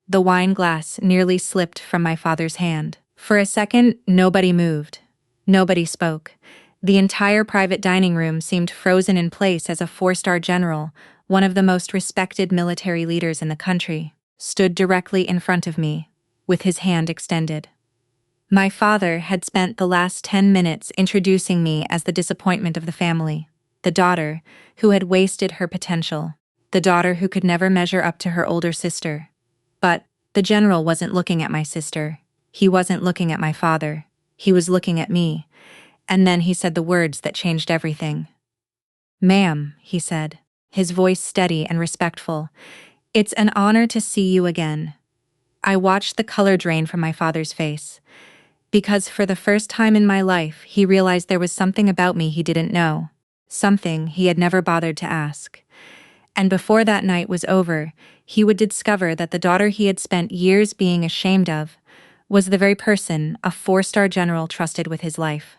The wine glass nearly slipped from my father's hand. For a second, nobody moved. Nobody spoke. The entire private dining room seemed frozen in place as a 4-star general, one of the most respected military leaders in the country, stood directly in front of me, with his hand extended. My father had spent the last 10 minutes introducing me as the disappointment of the family, the daughter who had wasted her potential, the daughter who could never measure up to her older sister. But the general wasn't looking at my sister. He wasn't looking at my father. He was looking at me. And then he said the words that changed everything. "Ma'am," he said, his voice steady and respectful, "it's an honor to see you again." I watched the color drain from my father's face, because for the first time in my life he realized there was something about me he didn't know, something he had never bothered to ask. And before that night was over, he would discover that the daughter he had spent years being ashamed of was the very person a 4-star general trusted with his life.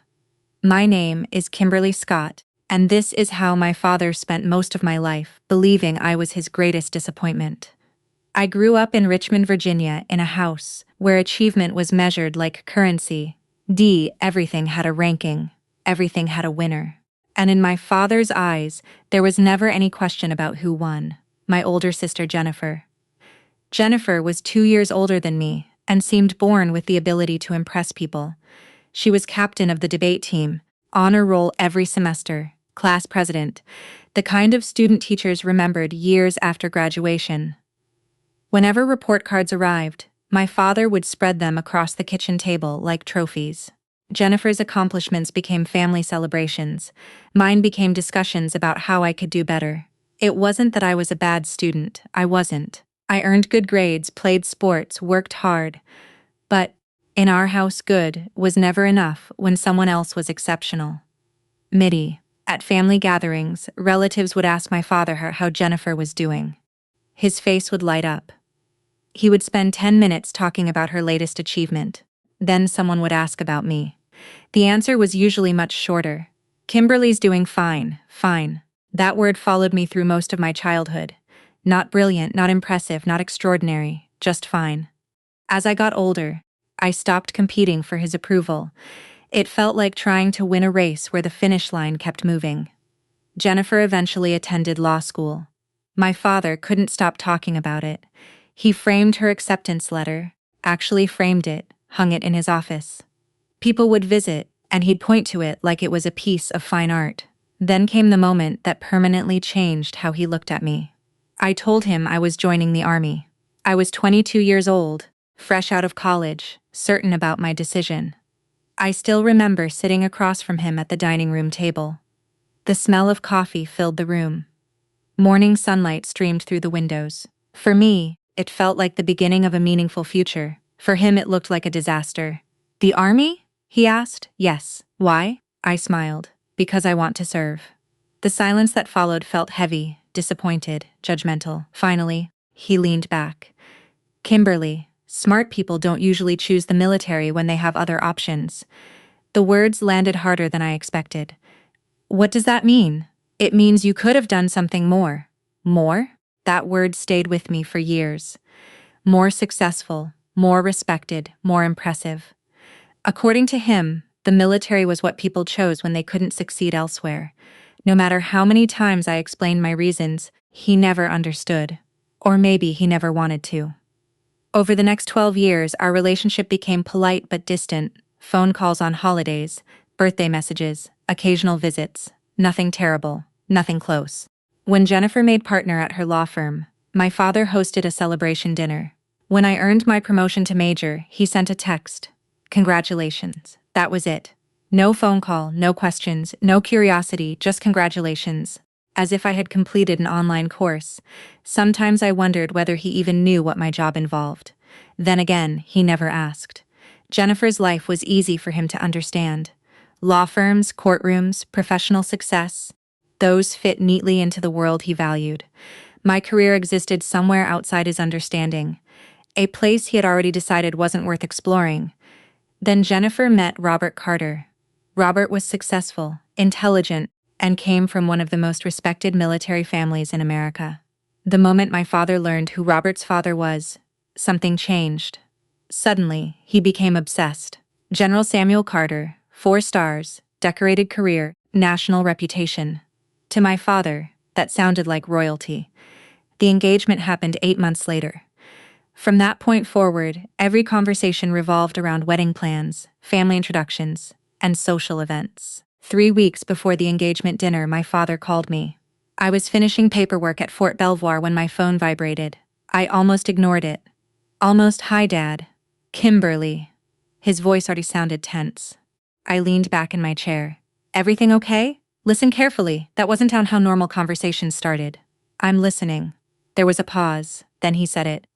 My name is Kimberly Scott, and this is how my father spent most of my life, believing I was his greatest disappointment. I grew up in Richmond, Virginia, in a house where achievement was measured like currency. Everything had a ranking. Everything had a winner. And in my father's eyes, there was never any question about who won. My older sister, Jennifer. Jennifer was 2 years older than me and seemed born with the ability to impress people. She was captain of the debate team, honor roll every semester, class president, the kind of student teachers remembered years after graduation. Whenever report cards arrived, my father would spread them across the kitchen table like trophies. Jennifer's accomplishments became family celebrations. Mine became discussions about how I could do better. It wasn't that I was a bad student, I wasn't. I earned good grades, played sports, worked hard. But in our house, good was never enough when someone else was exceptional. At family gatherings, relatives would ask my father how Jennifer was doing. His face would light up. He would spend 10 minutes talking about her latest achievement. Then someone would ask about me. The answer was usually much shorter. "Kimberly's doing fine, fine." That word followed me through most of my childhood. Not brilliant, not impressive, not extraordinary, just fine. As I got older, I stopped competing for his approval. It felt like trying to win a race where the finish line kept moving. Jennifer eventually attended law school. My father couldn't stop talking about it. He framed her acceptance letter, actually framed it, hung it in his office. People would visit, and he'd point to it like it was a piece of fine art. Then came the moment that permanently changed how he looked at me. I told him I was joining the army. I was 22 years old, fresh out of college, certain about my decision. I still remember sitting across from him at the dining room table. The smell of coffee filled the room. Morning sunlight streamed through the windows. For me, it felt like the beginning of a meaningful future. For him, it looked like a disaster. "The army?" he asked. "Yes." "Why?" I smiled. "Because I want to serve." The silence that followed felt heavy, disappointed, judgmental. Finally, he leaned back. "Kimberly, smart people don't usually choose the military when they have other options." The words landed harder than I expected. "What does that mean?" "It means you could have done something more." "More?" That word stayed with me for years. More successful, more respected, more impressive. According to him, the military was what people chose when they couldn't succeed elsewhere. No matter how many times I explained my reasons, he never understood. Or maybe he never wanted to. Over the next 12 years, our relationship became polite but distant. Phone calls on holidays, birthday messages, occasional visits. Nothing terrible, nothing close. When Jennifer made partner at her law firm, my father hosted a celebration dinner. When I earned my promotion to major, he sent a text. "Congratulations." That was it. No phone call, no questions, no curiosity, just congratulations. As if I had completed an online course. Sometimes I wondered whether he even knew what my job involved. Then again, he never asked. Jennifer's life was easy for him to understand. Law firms, courtrooms, professional success. Those fit neatly into the world he valued. My career existed somewhere outside his understanding. A place he had already decided wasn't worth exploring. Then Jennifer met Robert Carter. Robert was successful, intelligent, and came from one of the most respected military families in America. The moment my father learned who Robert's father was, something changed. Suddenly, he became obsessed. General Samuel Carter, 4 stars, decorated career, national reputation. To my father, that sounded like royalty. The engagement happened 8 months later. From that point forward, every conversation revolved around wedding plans, family introductions, and social events. 3 weeks before the engagement dinner, my father called me. I was finishing paperwork at Fort Belvoir when my phone vibrated. I almost ignored it. Almost, "Hi, Dad. Kimberly." His voice already sounded tense. I leaned back in my chair. "Everything okay? Listen carefully. That wasn't how normal conversations started." "I'm listening." There was a pause, then he said it.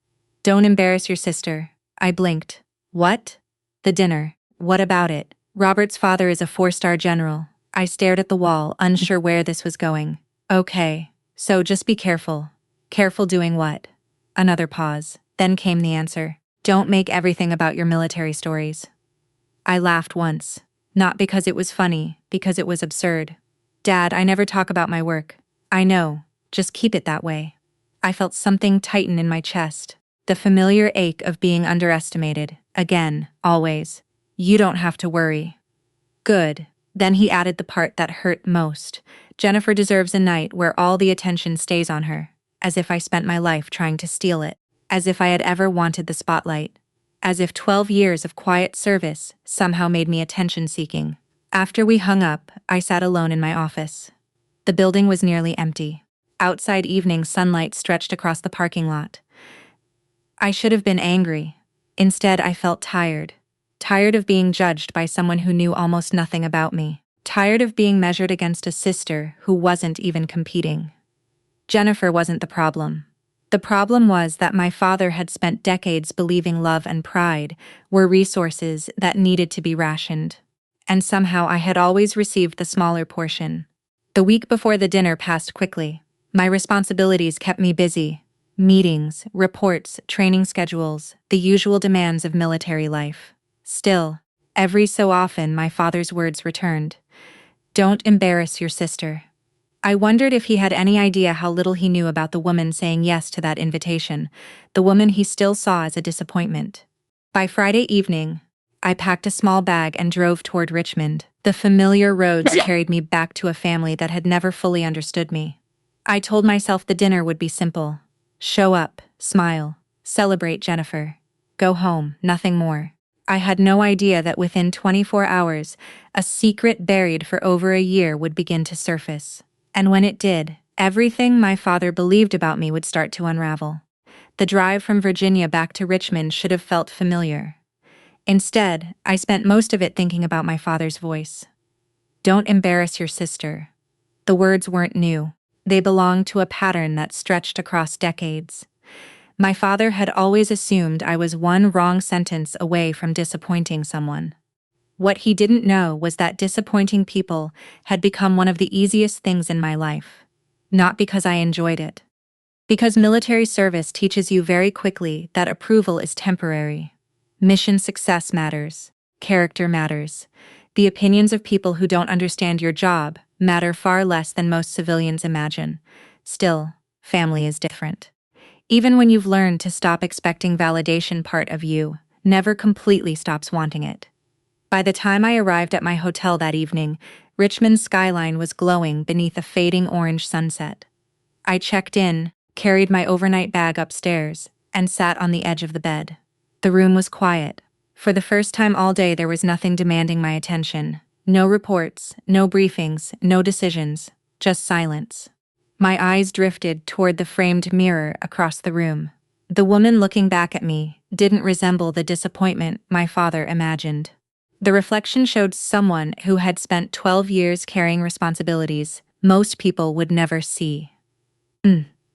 "Don't embarrass your sister." I blinked. "What?" "The dinner. What about it? Robert's father is a 4-star general." I stared at the wall, unsure where this was going. "Okay, so just be careful." "Careful doing what?" Another pause, then came the answer. "Don't make everything about your military stories." I laughed once. Not because it was funny, because it was absurd. "Dad, I never talk about my work." "I know, just keep it that way." I felt something tighten in my chest. The familiar ache of being underestimated, again, always. "You don't have to worry." "Good." Then he added the part that hurt most. "Jennifer deserves a night where all the attention stays on her." As if I spent my life trying to steal it. As if I had ever wanted the spotlight. As if 12 years of quiet service somehow made me attention-seeking. After we hung up, I sat alone in my office. The building was nearly empty. Outside evening sunlight stretched across the parking lot. I should have been angry. Instead, I felt tired. Tired of being judged by someone who knew almost nothing about me. Tired of being measured against a sister who wasn't even competing. Jennifer wasn't the problem. The problem was that my father had spent decades believing love and pride were resources that needed to be rationed. And somehow I had always received the smaller portion. The week before the dinner passed quickly. My responsibilities kept me busy. Meetings, reports, training schedules, the usual demands of military life. Still, every so often my father's words returned. "Don't embarrass your sister." I wondered if he had any idea how little he knew about the woman saying yes to that invitation, the woman he still saw as a disappointment. By Friday evening, I packed a small bag and drove toward Richmond. The familiar roads carried me back to a family that had never fully understood me. I told myself the dinner would be simple. Show up, smile, celebrate Jennifer. Go home, nothing more. I had no idea that within 24 hours, a secret buried for over a year would begin to surface. And when it did, everything my father believed about me would start to unravel. The drive from Virginia back to Richmond should have felt familiar. Instead, I spent most of it thinking about my father's voice. "Don't embarrass your sister." The words weren't new. They belonged to a pattern that stretched across decades. My father had always assumed I was one wrong sentence away from disappointing someone. What he didn't know was that disappointing people had become one of the easiest things in my life. Not because I enjoyed it. Because military service teaches you very quickly that approval is temporary. Mission success matters. Character matters. The opinions of people who don't understand your job matter far less than most civilians imagine. Still, family is different. Even when you've learned to stop expecting validation, part of you never completely stops wanting it. By the time I arrived at my hotel that evening, Richmond's skyline was glowing beneath a fading orange sunset. I checked in, carried my overnight bag upstairs, and sat on the edge of the bed. The room was quiet. For the first time all day, there was nothing demanding my attention. No reports, no briefings, no decisions, just silence. My eyes drifted toward the framed mirror across the room. The woman looking back at me didn't resemble the disappointment my father imagined. The reflection showed someone who had spent 12 years carrying responsibilities most people would never see.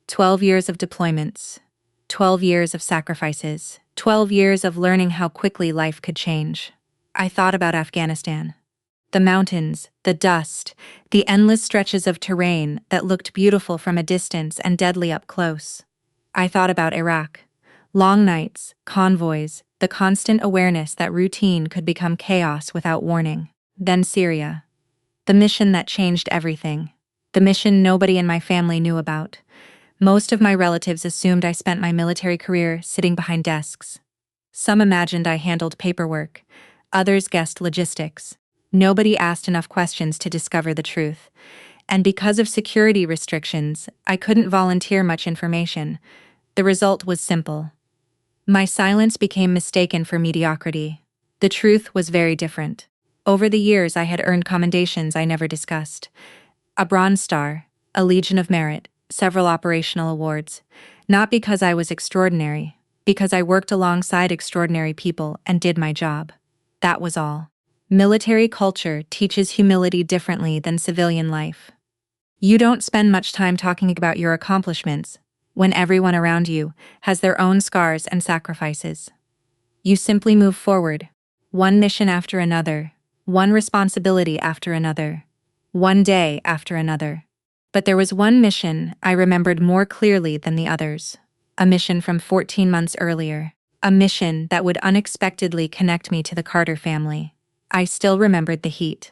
12 years of deployments. 12 years of sacrifices. 12 years of learning how quickly life could change. I thought about Afghanistan. The mountains, the dust, the endless stretches of terrain that looked beautiful from a distance and deadly up close. I thought about Iraq. Long nights, convoys, the constant awareness that routine could become chaos without warning. Then Syria. The mission that changed everything. The mission nobody in my family knew about. Most of my relatives assumed I spent my military career sitting behind desks. Some imagined I handled paperwork. Others guessed logistics. Nobody asked enough questions to discover the truth. And because of security restrictions, I couldn't volunteer much information. The result was simple. My silence became mistaken for mediocrity. The truth was very different. Over the years, I had earned commendations I never discussed. A Bronze Star, a Legion of Merit, several operational awards. Not because I was extraordinary, because I worked alongside extraordinary people and did my job. That was all. Military culture teaches humility differently than civilian life. You don't spend much time talking about your accomplishments when everyone around you has their own scars and sacrifices. You simply move forward, one mission after another, one responsibility after another, one day after another. But there was one mission I remembered more clearly than the others. A mission from 14 months earlier. A mission that would unexpectedly connect me to the Carter family. I still remembered the heat.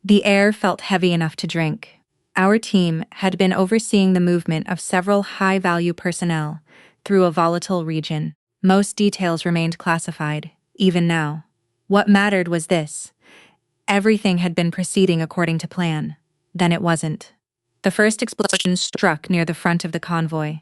The air felt heavy enough to drink. Our team had been overseeing the movement of several high-value personnel through a volatile region. Most details remained classified, even now. What mattered was this. Everything had been proceeding according to plan. Then it wasn't. The first explosion struck near the front of the convoy.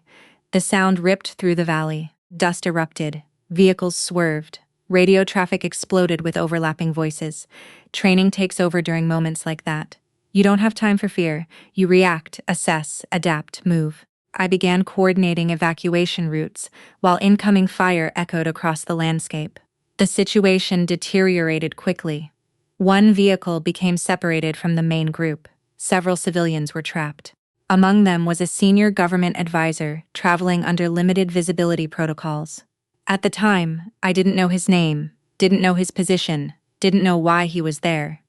The sound ripped through the valley. Dust erupted. Vehicles swerved. Radio traffic exploded with overlapping voices. Training takes over during moments like that. You don't have time for fear. You react, assess, adapt, move. I began coordinating evacuation routes while incoming fire echoed across the landscape. The situation deteriorated quickly. One vehicle became separated from the main group. Several civilians were trapped. Among them was a senior government advisor traveling under limited visibility protocols. At the time, I didn't know his name, didn't know his position, didn't know why he was there.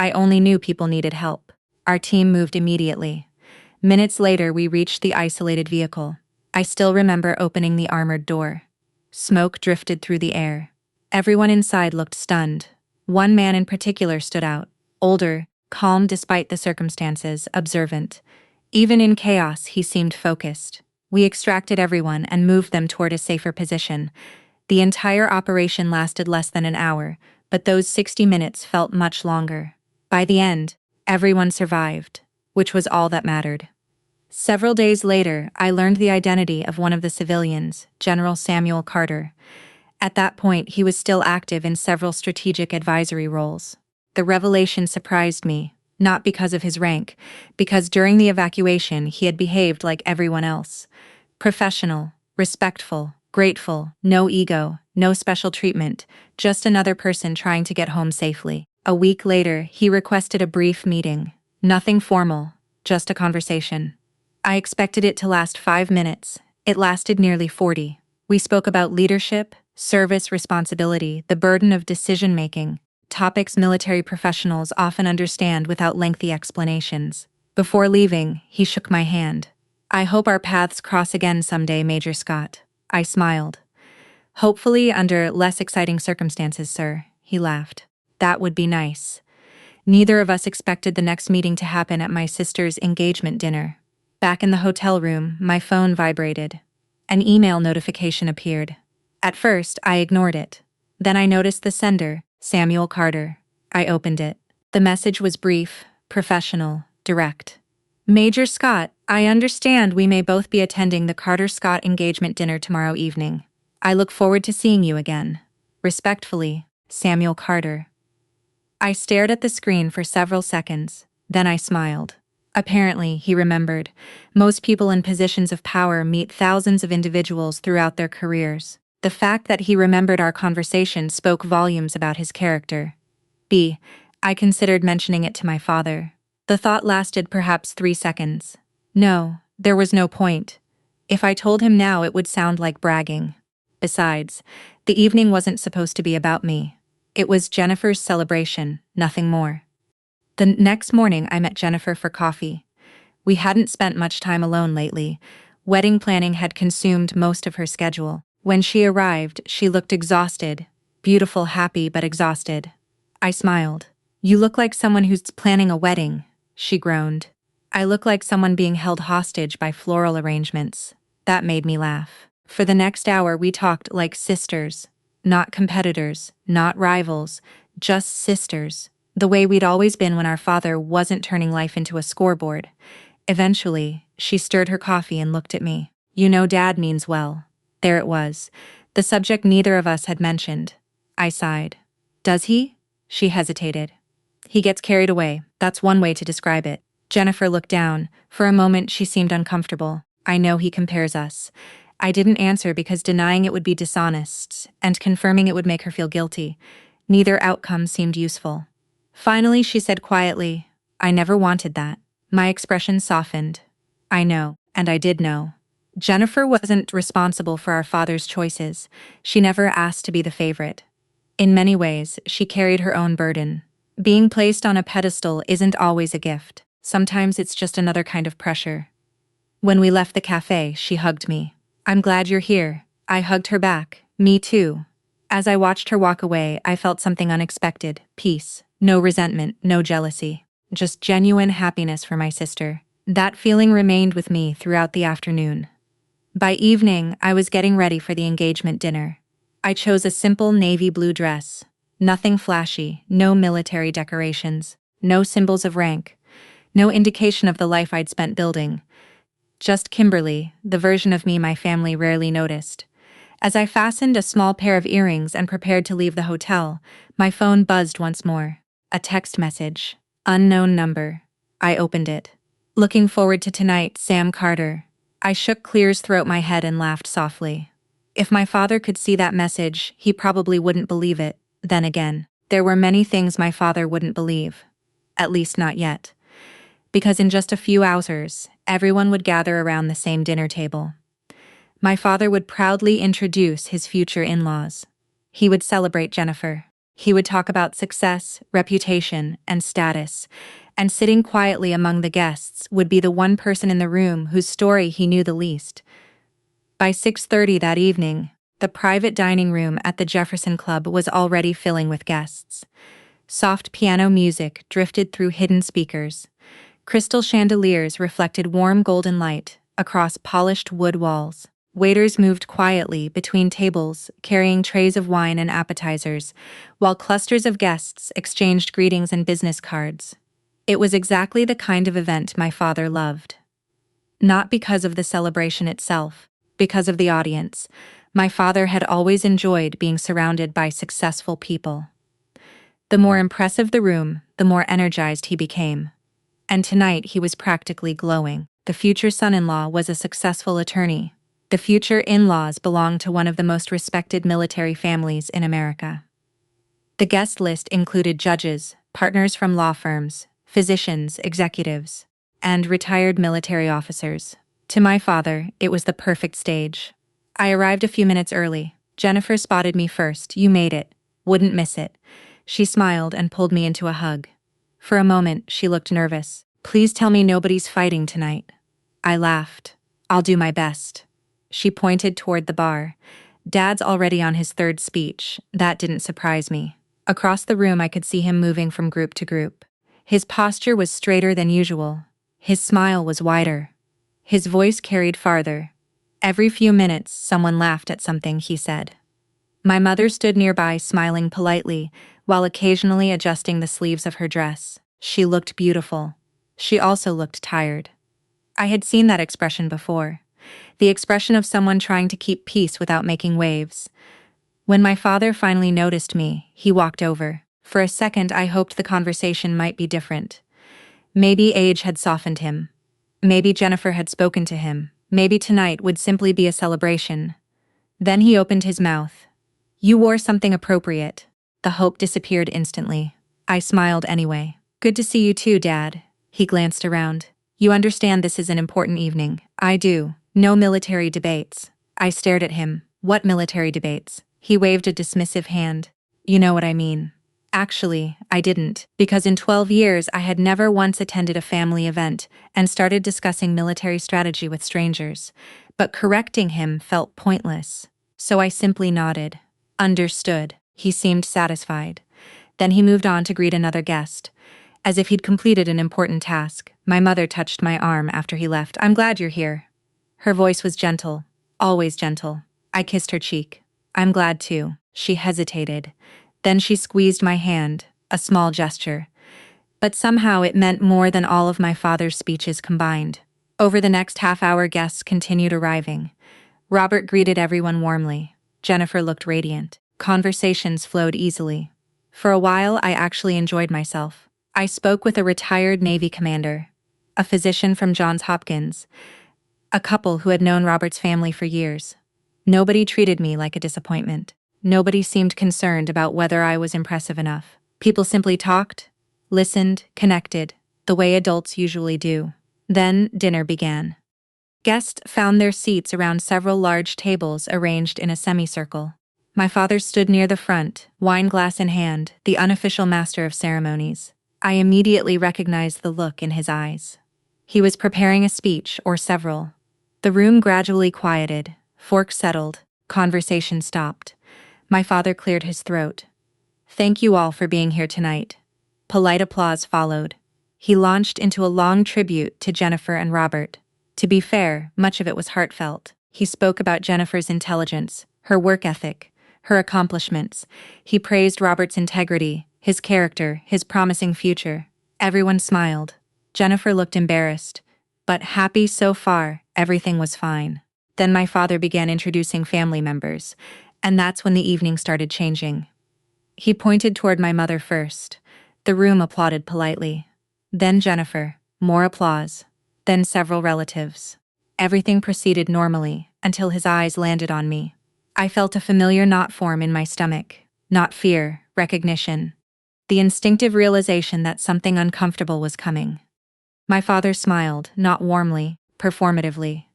I only knew people needed help. Our team moved immediately. Minutes later, we reached the isolated vehicle. I still remember opening the armored door. Smoke drifted through the air. Everyone inside looked stunned. One man in particular stood out. Older, calm despite the circumstances, observant. Even in chaos, he seemed focused. We extracted everyone and moved them toward a safer position. The entire operation lasted less than an hour, but those 60 minutes felt much longer. By the end, everyone survived, which was all that mattered. Several days later, I learned the identity of one of the civilians, General Samuel Carter. At that point, he was still active in several strategic advisory roles. The revelation surprised me, not because of his rank, because during the evacuation he had behaved like everyone else. Professional, respectful, grateful, no ego, no special treatment, just another person trying to get home safely. A week later, he requested a brief meeting. Nothing formal, just a conversation. I expected it to last 5 minutes. It lasted nearly 40. We spoke about leadership, service responsibility, the burden of decision-making, topics military professionals often understand without lengthy explanations. Before leaving, he shook my hand. "I hope our paths cross again someday, Major Scott." I smiled. "Hopefully under less exciting circumstances, sir," he laughed. "That would be nice." Neither of us expected the next meeting to happen at my sister's engagement dinner. Back in the hotel room, my phone vibrated. An email notification appeared. At first, I ignored it. Then I noticed the sender, Samuel Carter. I opened it. The message was brief, professional, direct. "Major Scott, I understand we may both be attending the Carter-Scott engagement dinner tomorrow evening. I look forward to seeing you again. Respectfully, Samuel Carter." I stared at the screen for several seconds, then I smiled. Apparently, he remembered. Most people in positions of power meet thousands of individuals throughout their careers. The fact that he remembered our conversation spoke volumes about his character. I considered mentioning it to my father. The thought lasted perhaps 3 seconds. No, there was no point. If I told him now, it would sound like bragging. Besides, the evening wasn't supposed to be about me. It was Jennifer's celebration, nothing more. The next morning, I met Jennifer for coffee. We hadn't spent much time alone lately. Wedding planning had consumed most of her schedule. When she arrived, she looked exhausted. Beautiful, happy, but exhausted. I smiled. "You look like someone who's planning a wedding," she groaned. I look like someone being held hostage by floral arrangements. That made me laugh. For the next hour, we talked like sisters. Not competitors, not rivals, just sisters. The way we'd always been when our father wasn't turning life into a scoreboard. Eventually, she stirred her coffee and looked at me. You know Dad means well. There it was. The subject neither of us had mentioned. I sighed. Does he? She hesitated. He gets carried away. That's one way to describe it. Jennifer looked down. For a moment, she seemed uncomfortable. I know he compares us. I didn't answer because denying it would be dishonest, and confirming it would make her feel guilty. Neither outcome seemed useful. Finally, she said quietly, I never wanted that. My expression softened. I know, and I did know. Jennifer wasn't responsible for our father's choices. She never asked to be the favorite. In many ways, she carried her own burden. Being placed on a pedestal isn't always a gift. Sometimes it's just another kind of pressure. When we left the cafe, she hugged me. I'm glad you're here. I hugged her back. Me too. As I watched her walk away, I felt something unexpected. Peace. No resentment, no jealousy. Just genuine happiness for my sister. That feeling remained with me throughout the afternoon. By evening, I was getting ready for the engagement dinner. I chose a simple navy blue dress. Nothing flashy, no military decorations, no symbols of rank, no indication of the life I'd spent building. Just Kimberly, the version of me my family rarely noticed. As I fastened a small pair of earrings and prepared to leave the hotel, my phone buzzed once more. A text message. Unknown number. I opened it. Looking forward to tonight, Sam Carter. I shook Clear's throat my head and laughed softly. If my father could see that message, he probably wouldn't believe it. Then again, there were many things my father wouldn't believe. At least not yet. Because in just a few hours, everyone would gather around the same dinner table. My father would proudly introduce his future in-laws. He would celebrate Jennifer. He would talk about success, reputation, and status. And sitting quietly among the guests would be the one person in the room whose story he knew the least. By 6:30 that evening, the private dining room at the Jefferson Club was already filling with guests. Soft piano music drifted through hidden speakers. Crystal chandeliers reflected warm golden light across polished wood walls. Waiters moved quietly between tables, carrying trays of wine and appetizers, while clusters of guests exchanged greetings and business cards. It was exactly the kind of event my father loved. Not because of the celebration itself, because of the audience. My father had always enjoyed being surrounded by successful people. The more impressive the room, the more energized he became. And tonight he was practically glowing. The future son-in-law was a successful attorney. The future in-laws belonged to one of the most respected military families in America. The guest list included judges, partners from law firms, physicians, executives, and retired military officers. To my father, it was the perfect stage. I arrived a few minutes early. Jennifer spotted me first. You made it. Wouldn't miss it. She smiled and pulled me into a hug. For a moment, she looked nervous. Please tell me nobody's fighting tonight. I laughed. I'll do my best. She pointed toward the bar. Dad's already on his third speech. That didn't surprise me. Across the room, I could see him moving from group to group. His posture was straighter than usual. His smile was wider. His voice carried farther. Every few minutes, someone laughed at something he said. My mother stood nearby, smiling politely, while occasionally adjusting the sleeves of her dress. She looked beautiful. She also looked tired. I had seen that expression before. The expression of someone trying to keep peace without making waves. When my father finally noticed me, he walked over. For a second, I hoped the conversation might be different. Maybe age had softened him. Maybe Jennifer had spoken to him. Maybe tonight would simply be a celebration. Then he opened his mouth. You wore something appropriate. The hope disappeared instantly. I smiled anyway. Good to see you too, Dad. He glanced around. You understand this is an important evening. I do. No military debates. I stared at him. What military debates? He waved a dismissive hand. You know what I mean. Actually, I didn't, because in 12 years I had never once attended a family event and started discussing military strategy with strangers. But correcting him felt pointless. So I simply nodded. Understood. He seemed satisfied. Then he moved on to greet another guest. As if he'd completed an important task, My mother touched my arm after he left. "I'm glad you're here." Her voice was gentle, always gentle. I kissed her cheek. "I'm glad too." She hesitated. Then she squeezed my hand, a small gesture. But somehow it meant more than all of my father's speeches combined. Over the next half-hour, guests continued arriving. Robert greeted everyone warmly. Jennifer looked radiant. Conversations flowed easily. For a while, I actually enjoyed myself. I spoke with a retired Navy commander, a physician from Johns Hopkins, a couple who had known Robert's family for years. Nobody treated me like a disappointment. Nobody seemed concerned about whether I was impressive enough. People simply talked, listened, connected, the way adults usually do. Then dinner began. Guests found their seats around several large tables arranged in a semicircle. My father stood near the front, wine glass in hand, the unofficial master of ceremonies. I immediately recognized the look in his eyes. He was preparing a speech, or several. The room gradually quieted, forks settled, conversation stopped. My father cleared his throat. "Thank you all for being here tonight." Polite applause followed. He launched into a long tribute to Jennifer and Robert. To be fair, much of it was heartfelt. He spoke about Jennifer's intelligence, her work ethic, her accomplishments. He praised Robert's integrity, his character, his promising future. Everyone smiled. Jennifer looked embarrassed, but happy so far. Everything was fine. Then my father began introducing family members, and that's when the evening started changing. He pointed toward my mother first. The room applauded politely. Then Jennifer. More applause. Then several relatives. Everything proceeded normally, until his eyes landed on me. I felt a familiar knot form in my stomach. Not fear, recognition. The instinctive realization that something uncomfortable was coming. My father smiled, not warmly, performatively.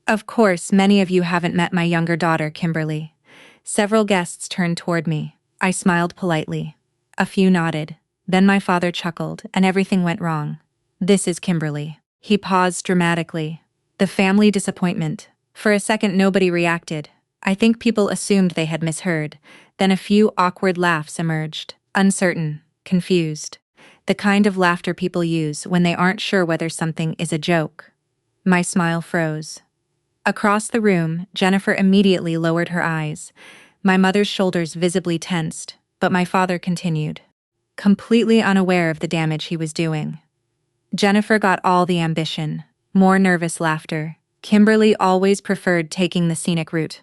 "Of course, many of you haven't met my younger daughter, Kimberly." Several guests turned toward me. I smiled politely. A few nodded. Then my father chuckled, and everything went wrong. "This is Kimberly." He paused dramatically. The family disappointment. For a second, nobody reacted. I think people assumed they had misheard. Then a few awkward laughs emerged. Uncertain, confused. The kind of laughter people use when they aren't sure whether something is a joke. My smile froze. Across the room, Jennifer immediately lowered her eyes. My mother's shoulders visibly tensed, but my father continued, completely unaware of the damage he was doing. Jennifer got all the ambition, more nervous laughter. Kimberly always preferred taking the scenic route.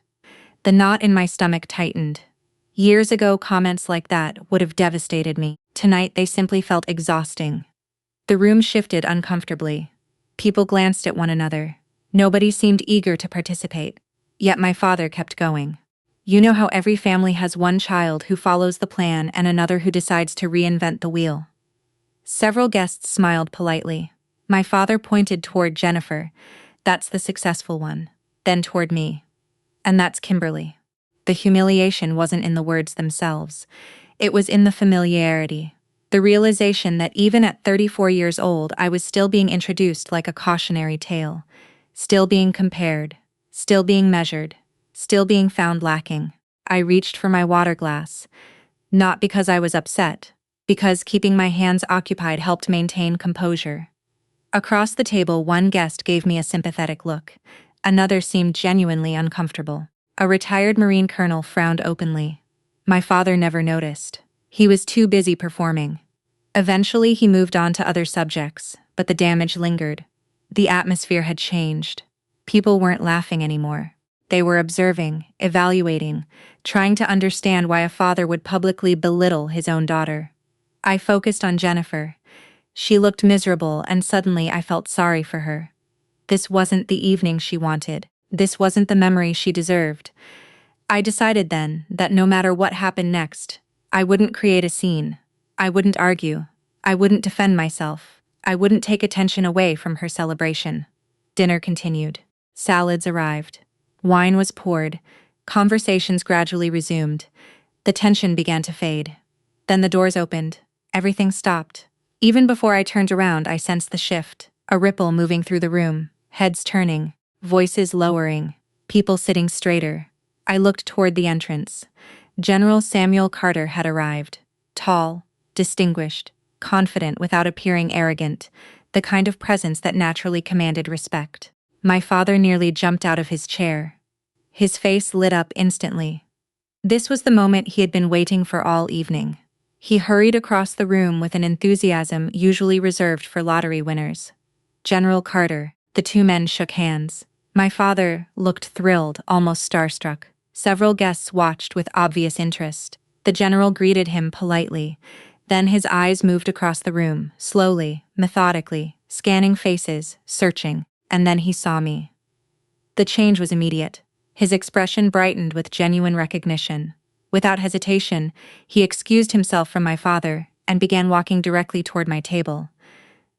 The knot in my stomach tightened. Years ago, comments like that would have devastated me. Tonight, they simply felt exhausting. The room shifted uncomfortably. People glanced at one another. Nobody seemed eager to participate. Yet my father kept going. "You know how every family has one child who follows the plan and another who decides to reinvent the wheel." Several guests smiled politely. My father pointed toward Jennifer. "That's the successful one." Then toward me. "And that's Kimberly." The humiliation wasn't in the words themselves. It was in the familiarity. The realization that even at 34 years old, I was still being introduced like a cautionary tale. Still being compared. Still being measured. Still being found lacking. I reached for my water glass. Not because I was upset, because keeping my hands occupied helped maintain composure. Across the table, one guest gave me a sympathetic look. Another seemed genuinely uncomfortable. A retired Marine colonel frowned openly. My father never noticed. He was too busy performing. Eventually, he moved on to other subjects, but the damage lingered. The atmosphere had changed. People weren't laughing anymore. They were observing, evaluating, trying to understand why a father would publicly belittle his own daughter. I focused on Jennifer. She looked miserable, and suddenly I felt sorry for her. This wasn't the evening she wanted. This wasn't the memory she deserved. I decided then that no matter what happened next, I wouldn't create a scene. I wouldn't argue. I wouldn't defend myself. I wouldn't take attention away from her celebration. Dinner continued. Salads arrived. Wine was poured. Conversations gradually resumed. The tension began to fade. Then the doors opened. Everything stopped. Even before I turned around, I sensed the shift. A ripple moving through the room. Heads turning. Voices lowering. People sitting straighter. I looked toward the entrance. General Samuel Carter had arrived. Tall, distinguished, confident without appearing arrogant. the kind of presence that naturally commanded respect. My father nearly jumped out of his chair. His face lit up instantly. This was the moment he had been waiting for all evening. He hurried across the room with an enthusiasm usually reserved for lottery winners. "General Carter." The two men shook hands. My father looked thrilled, almost starstruck. Several guests watched with obvious interest. The general greeted him politely. Then his eyes moved across the room, slowly, methodically, scanning faces, searching, and then he saw me. The change was immediate. His expression brightened with genuine recognition. Without hesitation, he excused himself from my father and began walking directly toward my table.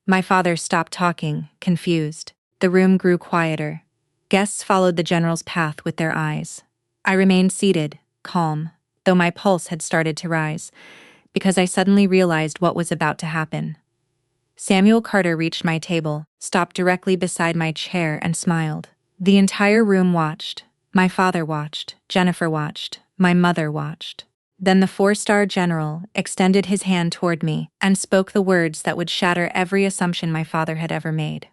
My father stopped talking, confused. The room grew quieter. Guests followed the general's path with their eyes. I remained seated, calm, though my pulse had started to rise, because I suddenly realized what was about to happen. Samuel Carter reached my table, stopped directly beside my chair, and smiled. The entire room watched. My father watched, Jennifer watched, my mother watched. Then the four-star general extended his hand toward me and spoke the words that would shatter every assumption my father had ever made.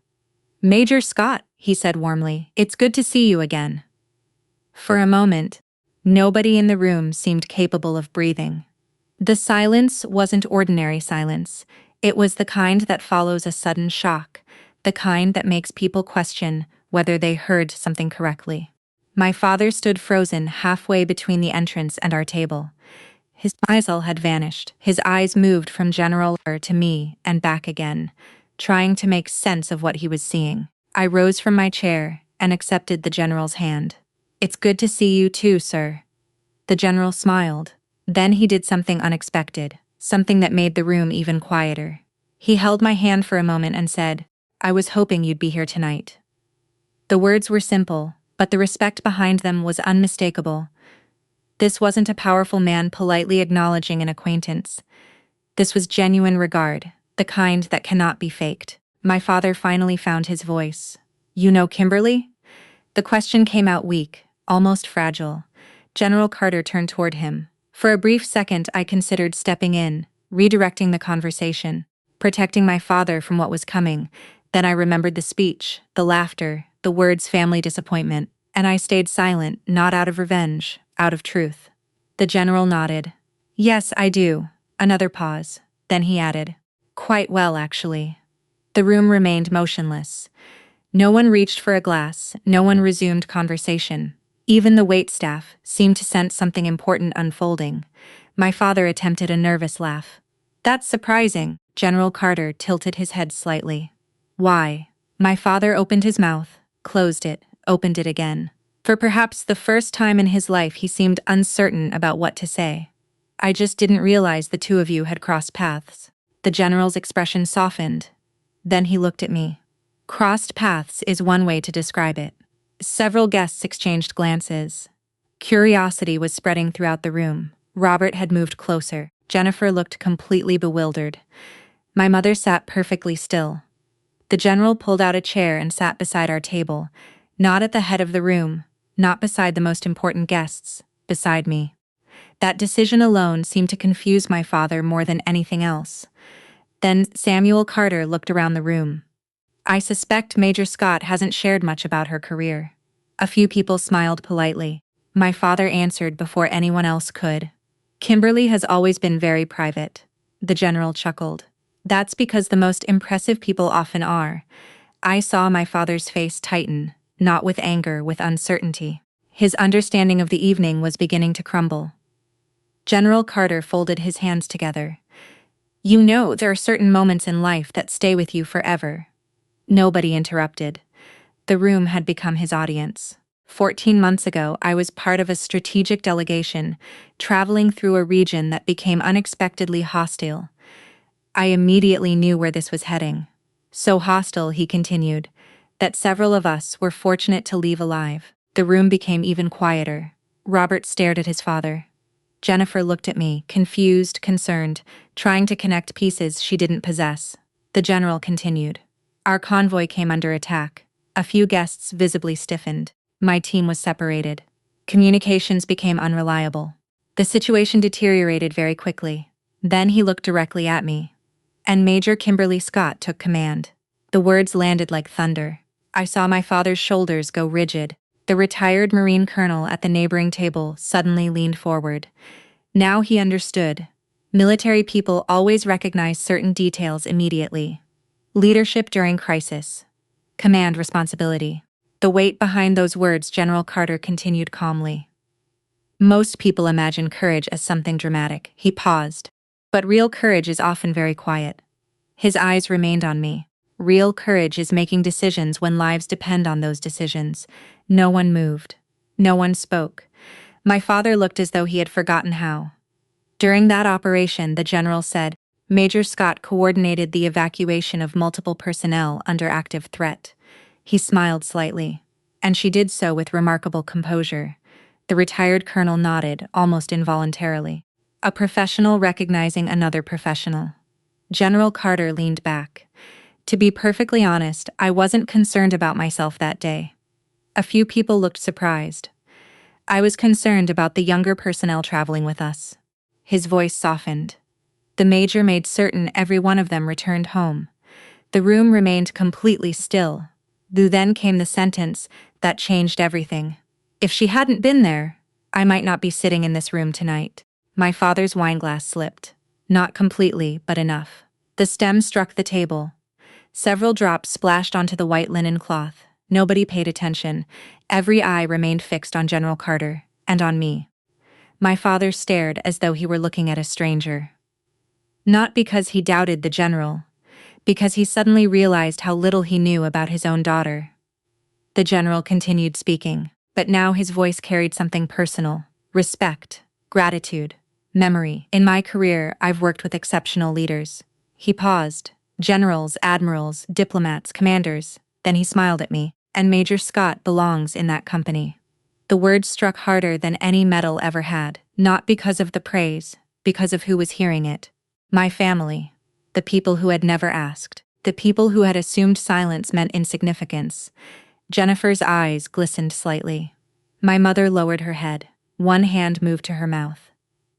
"Major Scott," he said warmly, "it's good to see you again." For a moment, nobody in the room seemed capable of breathing. The silence wasn't ordinary silence. It was the kind that follows a sudden shock, the kind that makes people question whether they heard something correctly. My father stood frozen halfway between the entrance and our table. His smile had vanished. His eyes moved from General to me and back again, trying to make sense of what he was seeing. I rose from my chair and accepted the general's hand. "It's good to see you too, sir." The general smiled. Then he did something unexpected, something that made the room even quieter. He held my hand for a moment and said, "I was hoping you'd be here tonight." The words were simple, but the respect behind them was unmistakable. This wasn't a powerful man politely acknowledging an acquaintance. This was genuine regard, the kind that cannot be faked. My father finally found his voice. "You know Kimberly?" The question came out weak, almost fragile. General Carter turned toward him. For a brief second I considered stepping in, redirecting the conversation, protecting my father from what was coming. Then I remembered the speech, the laughter, the words family disappointment, and I stayed silent, not out of revenge, out of truth. The general nodded. "Yes, I do." Another pause. Then he added, "Quite well, actually." The room remained motionless. No one reached for a glass, no one resumed conversation. Even the waitstaff seemed to sense something important unfolding. My father attempted a nervous laugh. "That's surprising." General Carter tilted his head slightly. "Why?" My father opened his mouth, closed it, opened it again. For perhaps the first time in his life he seemed uncertain about what to say. "I just didn't realize the two of you had crossed paths." The general's expression softened. Then he looked at me. "Crossed paths is one way to describe it." Several guests exchanged glances. Curiosity was spreading throughout the room. Robert had moved closer. Jennifer looked completely bewildered. My mother sat perfectly still. The general pulled out a chair and sat beside our table, not at the head of the room, not beside the most important guests, beside me. That decision alone seemed to confuse my father more than anything else. Then Samuel Carter looked around the room. "I suspect Major Scott hasn't shared much about her career." A few people smiled politely. My father answered before anyone else could. "Kimberly has always been very private." The general chuckled. "That's because the most impressive people often are." I saw my father's face tighten, not with anger, with uncertainty. His understanding of the evening was beginning to crumble. General Carter folded his hands together. "You know, there are certain moments in life that stay with you forever." Nobody interrupted. The room had become his audience. 14 months ago, I was part of a strategic delegation, traveling through a region that became unexpectedly hostile. I immediately knew where this was heading. So hostile, he continued, that several of us were fortunate to leave alive. The room became even quieter. Robert stared at his father. Jennifer looked at me, confused, concerned, trying to connect pieces she didn't possess. The general continued. Our convoy came under attack. A few guests visibly stiffened. My team was separated. Communications became unreliable. The situation deteriorated very quickly. Then he looked directly at me. And Major Kimberly Scott took command. The words landed like thunder. I saw my father's shoulders go rigid. The retired Marine colonel at the neighboring table suddenly leaned forward. Now he understood. Military people always recognize certain details immediately. Leadership during crisis. Command responsibility. The weight behind those words, General Carter continued calmly. Most people imagine courage as something dramatic. He paused. But real courage is often very quiet. His eyes remained on me. Real courage is making decisions when lives depend on those decisions. No one moved. No one spoke. My father looked as though he had forgotten how. During that operation, the general said, Major Scott coordinated the evacuation of multiple personnel under active threat. He smiled slightly, and she did so with remarkable composure. The retired colonel nodded, almost involuntarily. A professional recognizing another professional. General Carter leaned back. To be perfectly honest, I wasn't concerned about myself that day. A few people looked surprised. I was concerned about the younger personnel traveling with us. His voice softened. The major made certain every one of them returned home. The room remained completely still. Then came the sentence that changed everything. If she hadn't been there, I might not be sitting in this room tonight. My father's wineglass slipped. Not completely, but enough. The stem struck the table. Several drops splashed onto the white linen cloth. Nobody paid attention. Every eye remained fixed on General Carter, and on me. My father stared as though he were looking at a stranger. Not because he doubted the general, because he suddenly realized how little he knew about his own daughter. The general continued speaking, but now his voice carried something personal: respect, gratitude, memory. In my career, I've worked with exceptional leaders. He paused. Generals, admirals, diplomats, commanders. Then he smiled at me, and Major Scott belongs in that company. The words struck harder than any medal ever had, not because of the praise, because of who was hearing it. My family. The people who had never asked. The people who had assumed silence meant insignificance. Jennifer's eyes glistened slightly. My mother lowered her head. One hand moved to her mouth.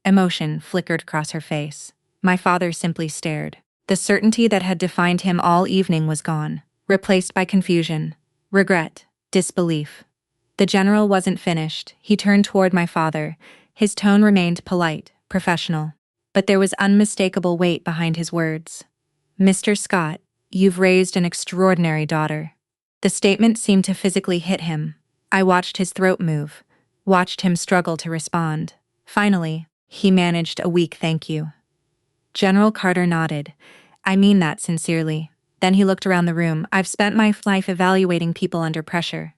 Emotion flickered across her face. My father simply stared. The certainty that had defined him all evening was gone, replaced by confusion, regret, disbelief. The general wasn't finished. He turned toward my father. His tone remained polite, professional. But there was unmistakable weight behind his words. Mr. Scott, you've raised an extraordinary daughter. The statement seemed to physically hit him. I watched his throat move, watched him struggle to respond. Finally, he managed a weak thank you. General Carter nodded. I mean that sincerely. Then he looked around the room. I've spent my life evaluating people under pressure.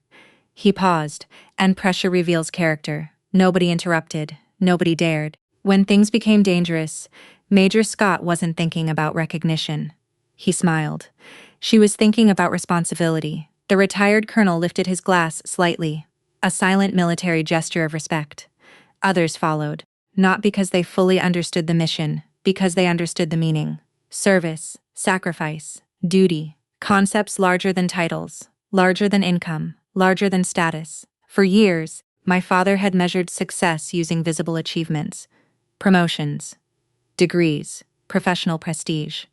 He paused, and pressure reveals character. Nobody interrupted. Nobody dared. When things became dangerous, Major Scott wasn't thinking about recognition. He smiled. She was thinking about responsibility. The retired colonel lifted his glass slightly, a silent military gesture of respect. Others followed, not because they fully understood the mission, because they understood the meaning. Service, sacrifice, duty, concepts larger than titles, larger than income, larger than status. For years, my father had measured success using visible achievements, promotions, degrees, professional prestige.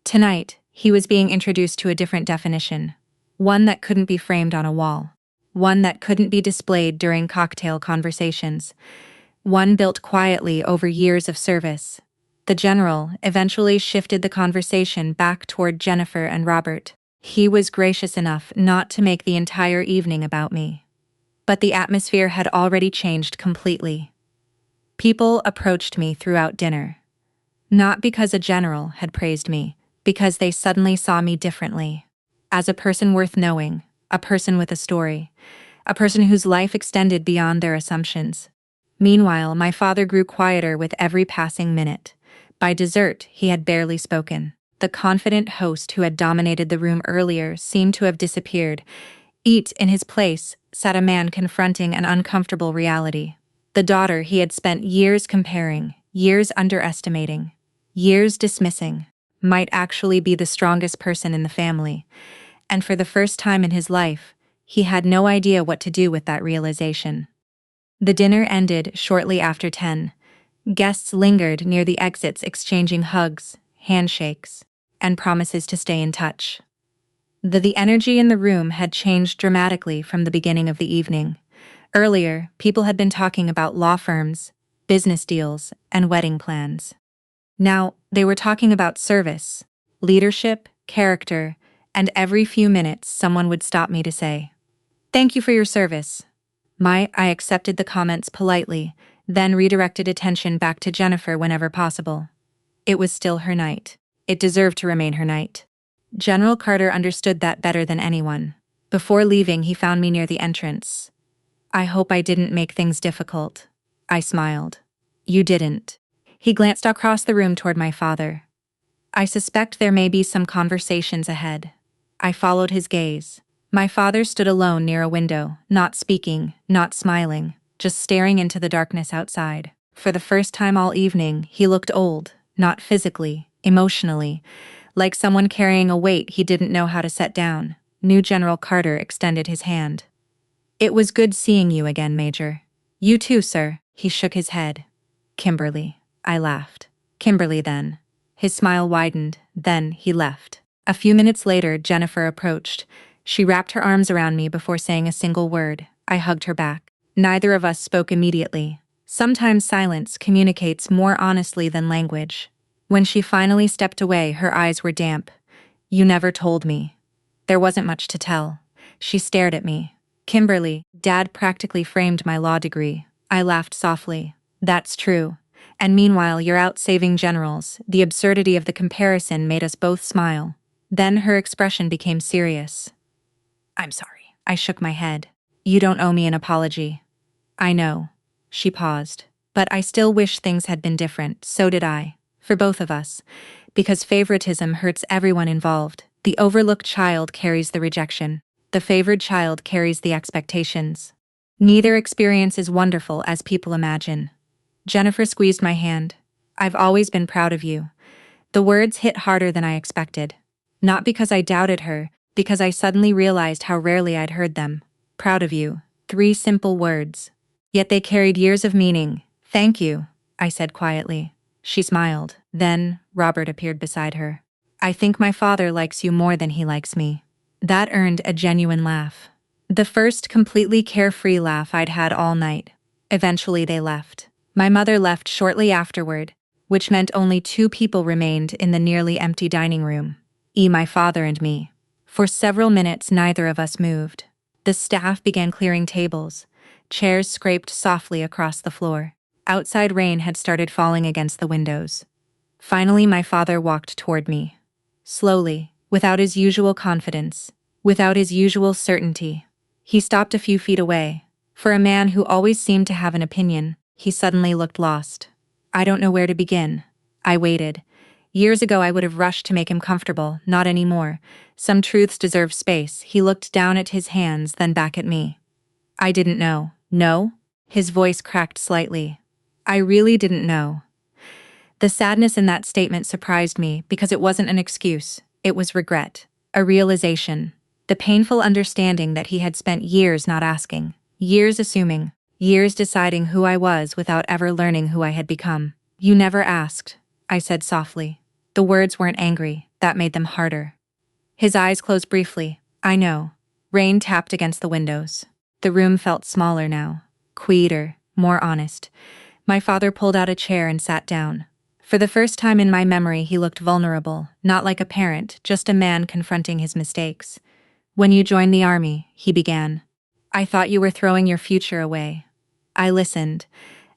Tonight, he was being introduced to a different definition, one that couldn't be framed on a wall, one that couldn't be displayed during cocktail conversations, one built quietly over years of service. The general eventually shifted the conversation back toward Jennifer and Robert. He was gracious enough not to make the entire evening about me. But the atmosphere had already changed completely. People approached me throughout dinner. Not because a general had praised me, because they suddenly saw me differently. As a person worth knowing, a person with a story, a person whose life extended beyond their assumptions. Meanwhile, my father grew quieter with every passing minute. By dessert, he had barely spoken. The confident host who had dominated the room earlier seemed to have disappeared. In his place, sat a man confronting an uncomfortable reality. The daughter he had spent years comparing, years underestimating, years dismissing, might actually be the strongest person in the family. And for the first time in his life, he had no idea what to do with that realization. The dinner ended shortly after 10. Guests lingered near the exits exchanging hugs, handshakes, and promises to stay in touch. The energy in the room had changed dramatically from the beginning of the evening. Earlier, people had been talking about law firms, business deals, and wedding plans. Now, they were talking about service, leadership, character, and every few minutes someone would stop me to say, "Thank you for your service." I accepted the comments politely, then redirected attention back to Jennifer whenever possible. It was still her night. It deserved to remain her night. General Carter understood that better than anyone. Before leaving, he found me near the entrance. "I hope I didn't make things difficult." I smiled. "You didn't." He glanced across the room toward my father. "I suspect there may be some conversations ahead." I followed his gaze. My father stood alone near a window, not speaking, not smiling, just staring into the darkness outside. For the first time all evening, he looked old, not physically, emotionally, like someone carrying a weight he didn't know how to set down. New General Carter extended his hand. "It was good seeing you again, Major." "You too, sir." He shook his head. "Kimberly." I laughed. "Kimberly, then." His smile widened, then he left. A few minutes later, Jennifer approached. She wrapped her arms around me before saying a single word. I hugged her back. Neither of us spoke immediately. Sometimes silence communicates more honestly than language. When she finally stepped away, her eyes were damp. "You never told me." There wasn't much to tell. She stared at me. "Kimberly, Dad practically framed my law degree." I laughed softly. "That's true. And meanwhile, you're out saving generals." The absurdity of the comparison made us both smile. Then her expression became serious. "I'm sorry." I shook my head. "You don't owe me an apology." "I know." She paused. "But I still wish things had been different." So did I. For both of us. Because favoritism hurts everyone involved. The overlooked child carries the rejection. The favored child carries the expectations. Neither experience is wonderful as people imagine. Jennifer squeezed my hand. "I've always been proud of you." The words hit harder than I expected. Not because I doubted her, because I suddenly realized how rarely I'd heard them. "Proud of you." 3 simple words. Yet they carried years of meaning. "Thank you," I said quietly. She smiled. Then, Robert appeared beside her. "I think my father likes you more than he likes me." That earned a genuine laugh. The first completely carefree laugh I'd had all night. Eventually they left. My mother left shortly afterward, which meant only 2 people remained in the nearly empty dining room. My father and me. For several minutes neither of us moved. The staff began clearing tables. Chairs scraped softly across the floor. Outside rain had started falling against the windows. Finally my father walked toward me. Slowly, without his usual confidence, without his usual certainty. He stopped a few feet away. For a man who always seemed to have an opinion, he suddenly looked lost. "I don't know where to begin." I waited. Years ago I would have rushed to make him comfortable, not anymore. Some truths deserve space. He looked down at his hands, then back at me. "I didn't know." "No?" His voice cracked slightly. "I really didn't know." The sadness in that statement surprised me because it wasn't an excuse. It was regret. A realization. The painful understanding that he had spent years not asking. Years assuming. Years deciding who I was without ever learning who I had become. "You never asked," I said softly. The words weren't angry. That made them harder. His eyes closed briefly. "I know." Rain tapped against the windows. The room felt smaller now. Quieter, more honest. My father pulled out a chair and sat down. For the first time in my memory he looked vulnerable, not like a parent, just a man confronting his mistakes. "When you joined the army," he began, "I thought you were throwing your future away." I listened.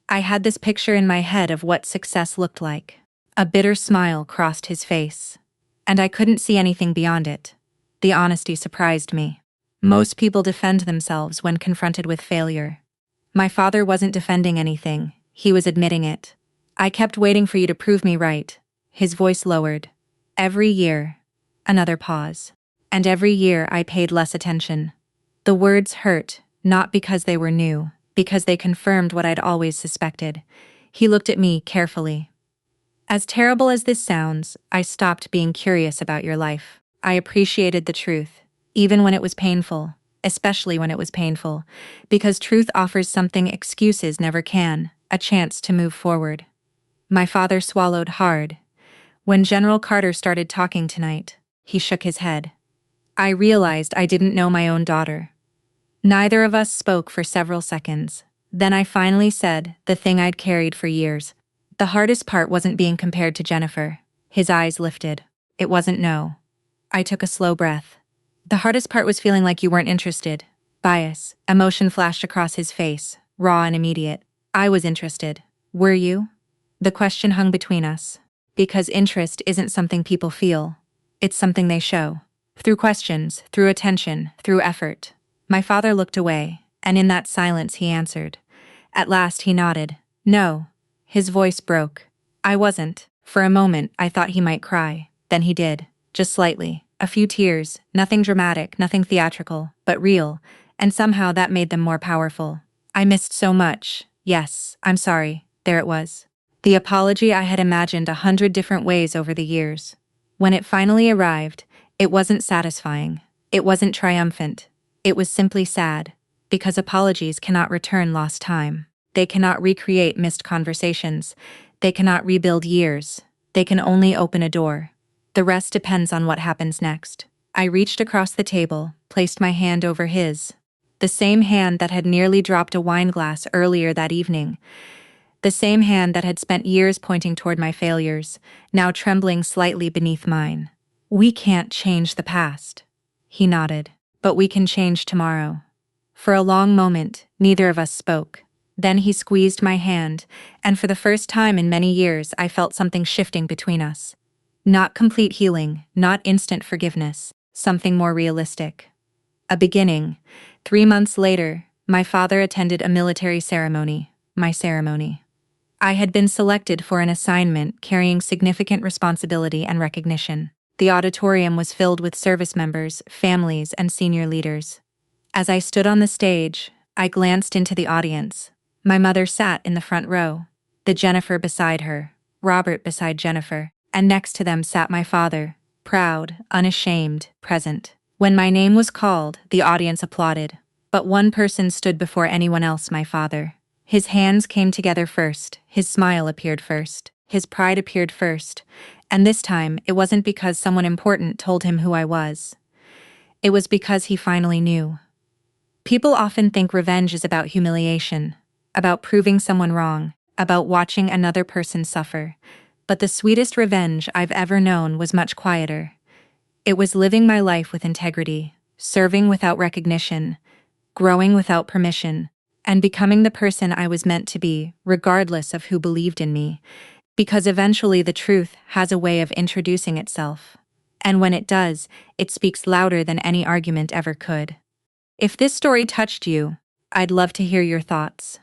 I had this picture in my head of what success looked like. A bitter smile crossed his face. And I couldn't see anything beyond it. The honesty surprised me. Most people defend themselves when confronted with failure. My father wasn't defending anything, he was admitting it. "I kept waiting for you to prove me right." His voice lowered. "Every year." Another pause. "And every year I paid less attention." The words hurt, not because they were new, because they confirmed what I'd always suspected. He looked at me carefully. "As terrible as this sounds, I stopped being curious about your life. I appreciated the truth, even when it was painful, especially when it was painful, because truth offers something excuses never can, a chance to move forward." My father swallowed hard. "When General Carter started talking tonight," he shook his head. I realized I didn't know my own daughter. Neither of us spoke for several seconds. Then I finally said the thing I'd carried for years. The hardest part wasn't being compared to Jennifer. His eyes lifted. It wasn't no. I took a slow breath. The hardest part was feeling like you weren't interested. Bias, emotion flashed across his face, raw and immediate. I was interested. Were you? The question hung between us. Because interest isn't something people feel. It's something they show. Through questions, through attention, through effort. My father looked away, and in that silence he answered. At last he nodded. No. His voice broke. I wasn't. For a moment I thought he might cry. Then he did. Just slightly. A few tears, nothing dramatic, nothing theatrical, but real, and somehow that made them more powerful. I missed so much. Yes, I'm sorry. There it was. The apology I had imagined 100 different ways over the years. When it finally arrived, it wasn't satisfying. It wasn't triumphant. It was simply sad. Because apologies cannot return lost time. They cannot recreate missed conversations. They cannot rebuild years. They can only open a door. The rest depends on what happens next. I reached across the table, placed my hand over his. The same hand that had nearly dropped a wine glass earlier that evening. The same hand that had spent years pointing toward my failures, now trembling slightly beneath mine. We can't change the past. He nodded. But we can change tomorrow. For a long moment, neither of us spoke. Then he squeezed my hand, and for the first time in many years I felt something shifting between us. Not complete healing, not instant forgiveness, something more realistic. A beginning. 3 months later, my father attended a military ceremony, my ceremony. I had been selected for an assignment carrying significant responsibility and recognition. The auditorium was filled with service members, families, and senior leaders. As I stood on the stage, I glanced into the audience. My mother sat in the front row, the Jennifer beside her, Robert beside Jennifer, and next to them sat my father, proud, unashamed, present. When my name was called, the audience applauded. But one person stood before anyone else, my father. His hands came together first, his smile appeared first, his pride appeared first, and this time it wasn't because someone important told him who I was. It was because he finally knew. People often think revenge is about humiliation, about proving someone wrong, about watching another person suffer. But the sweetest revenge I've ever known was much quieter. It was living my life with integrity, serving without recognition, growing without permission, and becoming the person I was meant to be, regardless of who believed in me. Because eventually the truth has a way of introducing itself. And when it does, it speaks louder than any argument ever could. If this story touched you, I'd love to hear your thoughts.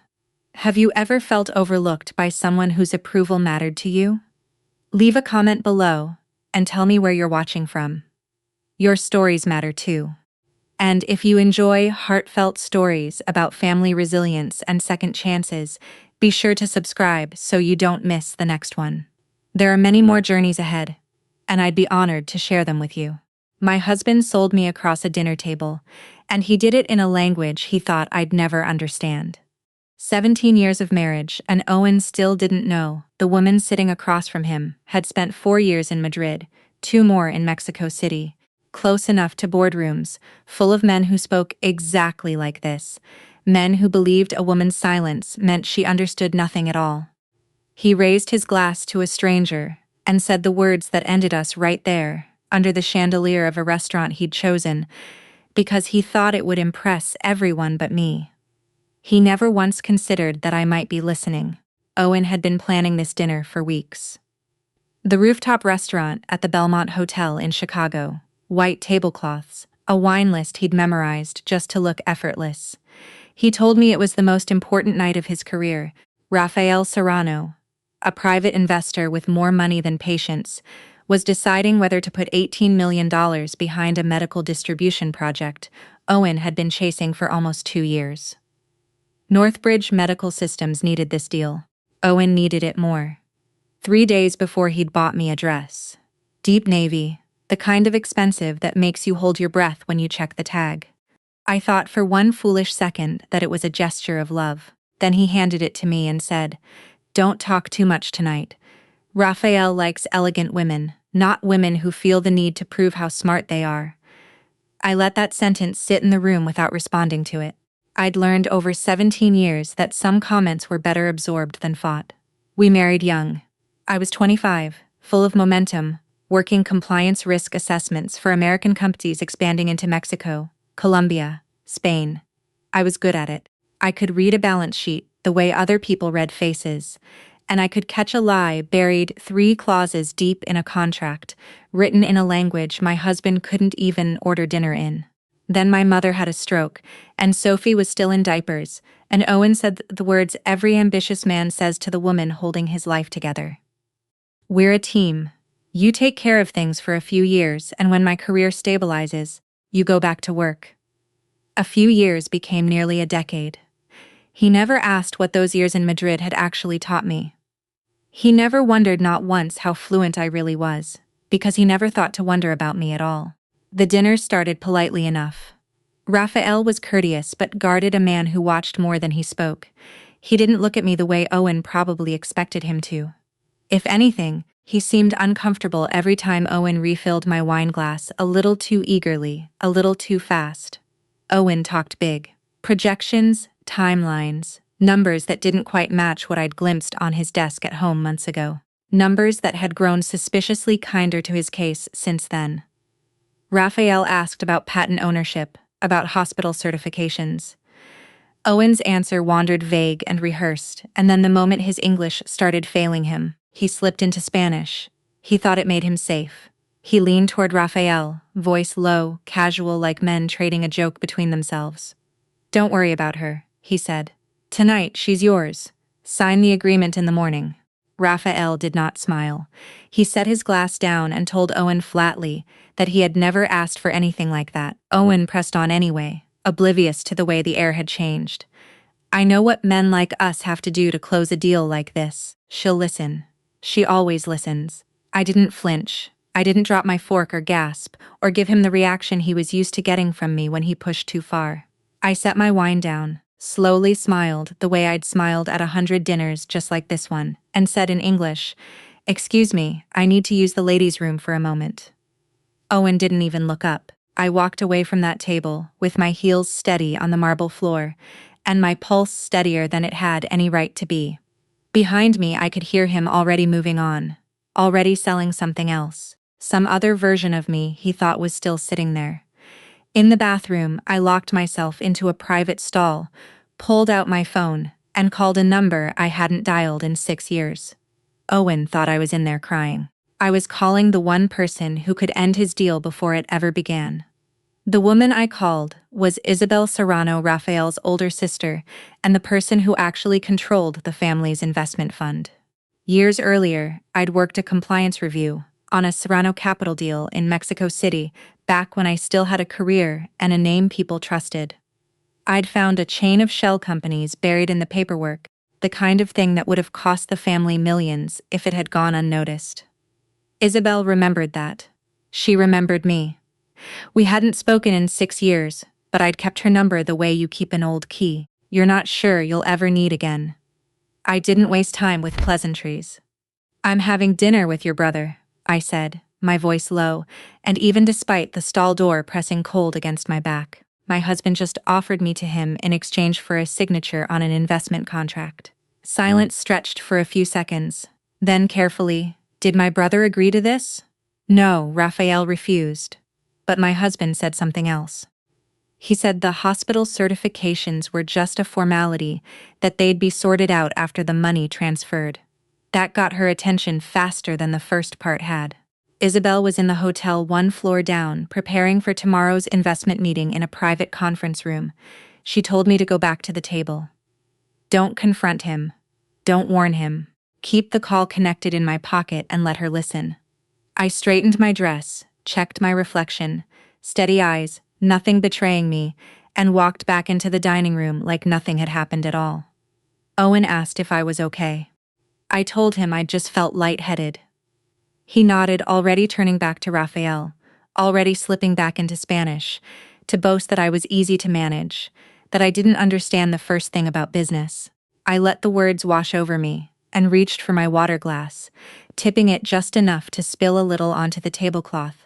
Have you ever felt overlooked by someone whose approval mattered to you? Leave a comment below and tell me where you're watching from. Your stories matter too. And if you enjoy heartfelt stories about family resilience and second chances, be sure to subscribe so you don't miss the next one. There are many more journeys ahead, and I'd be honored to share them with you. My husband sold me across a dinner table, and he did it in a language he thought I'd never understand. 17 years of marriage, and Owen still didn't know the woman sitting across from him had spent 4 years in Madrid, 2 more in Mexico City, close enough to boardrooms, full of men who spoke exactly like this, men who believed a woman's silence meant she understood nothing at all. He raised his glass to a stranger and said the words that ended us right there, under the chandelier of a restaurant he'd chosen, because he thought it would impress everyone but me. He never once considered that I might be listening. Owen had been planning this dinner for weeks. The rooftop restaurant at the Belmont Hotel in Chicago, white tablecloths, a wine list he'd memorized just to look effortless. He told me it was the most important night of his career. Rafael Serrano, a private investor with more money than patience, was deciding whether to put $18 million behind a medical distribution project Owen had been chasing for almost 2 years. Northbridge Medical Systems needed this deal. Owen needed it more. 3 days before he'd bought me a dress. Deep navy, the kind of expensive that makes you hold your breath when you check the tag. I thought for one foolish second that it was a gesture of love. Then he handed it to me and said, "Don't talk too much tonight. Raphael likes elegant women, not women who feel the need to prove how smart they are." I let that sentence sit in the room without responding to it. I'd learned over 17 years that some comments were better absorbed than fought. We married young. I was 25, full of momentum, working compliance risk assessments for American companies expanding into Mexico, Colombia, Spain. I was good at it. I could read a balance sheet the way other people read faces, and I could catch a lie buried 3 clauses deep in a contract, written in a language my husband couldn't even order dinner in. Then my mother had a stroke, and Sophie was still in diapers, and Owen said the words every ambitious man says to the woman holding his life together. "We're a team. You take care of things for a few years, and when my career stabilizes, you go back to work." A few years became nearly a decade. He never asked what those years in Madrid had actually taught me. He never wondered not once how fluent I really was, because he never thought to wonder about me at all. The dinner started politely enough. Raphael was courteous but guarded, a man who watched more than he spoke. He didn't look at me the way Owen probably expected him to. If anything, he seemed uncomfortable every time Owen refilled my wine glass, a little too eagerly, a little too fast. Owen talked big. Projections, timelines, numbers that didn't quite match what I'd glimpsed on his desk at home months ago. Numbers that had grown suspiciously kinder to his case since then. Raphael asked about patent ownership, about hospital certifications. Owen's answer wandered vague and rehearsed, and then the moment his English started failing him, he slipped into Spanish. He thought it made him safe. He leaned toward Raphael, voice low, casual, like men trading a joke between themselves. "Don't worry about her," he said. "Tonight, she's yours. Sign the agreement in the morning." Raphael did not smile. He set his glass down and told Owen flatly that he had never asked for anything like that. Owen pressed on anyway, oblivious to the way the air had changed. "I know what men like us have to do to close a deal like this. She'll listen. She always listens." I didn't flinch. I didn't drop my fork or gasp, or give him the reaction he was used to getting from me when he pushed too far. I set my wine down, slowly smiled the way I'd smiled at 100 dinners just like this one, and said in English, "Excuse me, I need to use the ladies' room for a moment." Owen didn't even look up. I walked away from that table, with my heels steady on the marble floor, and my pulse steadier than it had any right to be. Behind me, I could hear him already moving on, already selling something else, some other version of me he thought was still sitting there. In the bathroom, I locked myself into a private stall, pulled out my phone, and called a number I hadn't dialed in 6 years. Owen thought I was in there crying. I was calling the one person who could end his deal before it ever began. The woman I called was Isabel Serrano, Raphael's older sister, and the person who actually controlled the family's investment fund. Years earlier, I'd worked a compliance review on a Serrano capital deal in Mexico City, back when I still had a career and a name people trusted. I'd found a chain of shell companies buried in the paperwork, the kind of thing that would have cost the family millions if it had gone unnoticed. Isabel remembered that. She remembered me. We hadn't spoken in 6 years, but I'd kept her number the way you keep an old key you're not sure you'll ever need again. I didn't waste time with pleasantries. "I'm having dinner with your brother," I said, my voice low, and even despite the stall door pressing cold against my back. My husband just offered me to him in exchange for a signature on an investment contract. Silence stretched for a few seconds. Then carefully, "Did my brother agree to this?" "No," Raphael refused. But my husband said something else. He said the hospital certifications were just a formality, that they'd be sorted out after the money transferred. That got her attention faster than the first part had. Isabel was in the hotel 1 floor down, preparing for tomorrow's investment meeting in a private conference room. She told me to go back to the table. "Don't confront him. Don't warn him. Keep the call connected in my pocket and let her listen." I straightened my dress, checked my reflection, steady eyes, nothing betraying me, and walked back into the dining room like nothing had happened at all. Owen asked if I was okay. I told him I'd just felt lightheaded. He nodded, already turning back to Raphael, already slipping back into Spanish, to boast that I was easy to manage, that I didn't understand the first thing about business. I let the words wash over me, and reached for my water glass, tipping it just enough to spill a little onto the tablecloth,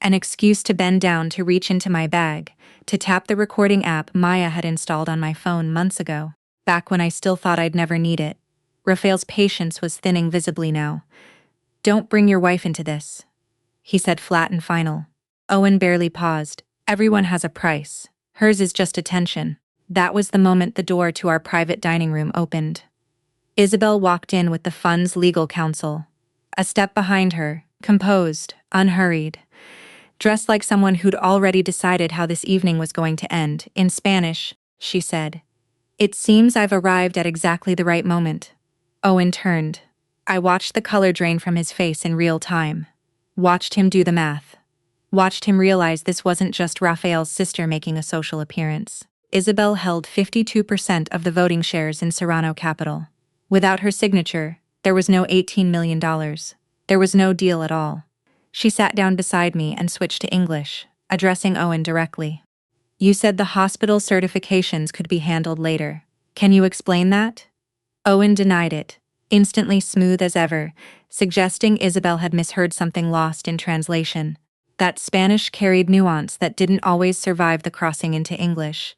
An excuse to bend down to reach into my bag, to tap the recording app Maya had installed on my phone months ago, back when I still thought I'd never need it. Raphael's patience was thinning visibly now. "Don't bring your wife into this," he said flat and final. Owen barely paused. "Everyone has a price. Hers is just attention." That was the moment the door to our private dining room opened. Isabel walked in with the fund's legal counsel. A step behind her, composed, unhurried. Dressed like someone who'd already decided how this evening was going to end. In Spanish, she said, "It seems I've arrived at exactly the right moment." Owen turned. I watched the color drain from his face in real time. Watched him do the math. Watched him realize this wasn't just Raphael's sister making a social appearance. Isabel held 52% of the voting shares in Serrano Capital. Without her signature, there was no $18 million. There was no deal at all. She sat down beside me and switched to English, addressing Owen directly. "You said the hospital certifications could be handled later. Can you explain that?" Owen denied it, instantly smooth as ever, suggesting Isabel had misheard something lost in translation. That Spanish carried nuance that didn't always survive the crossing into English.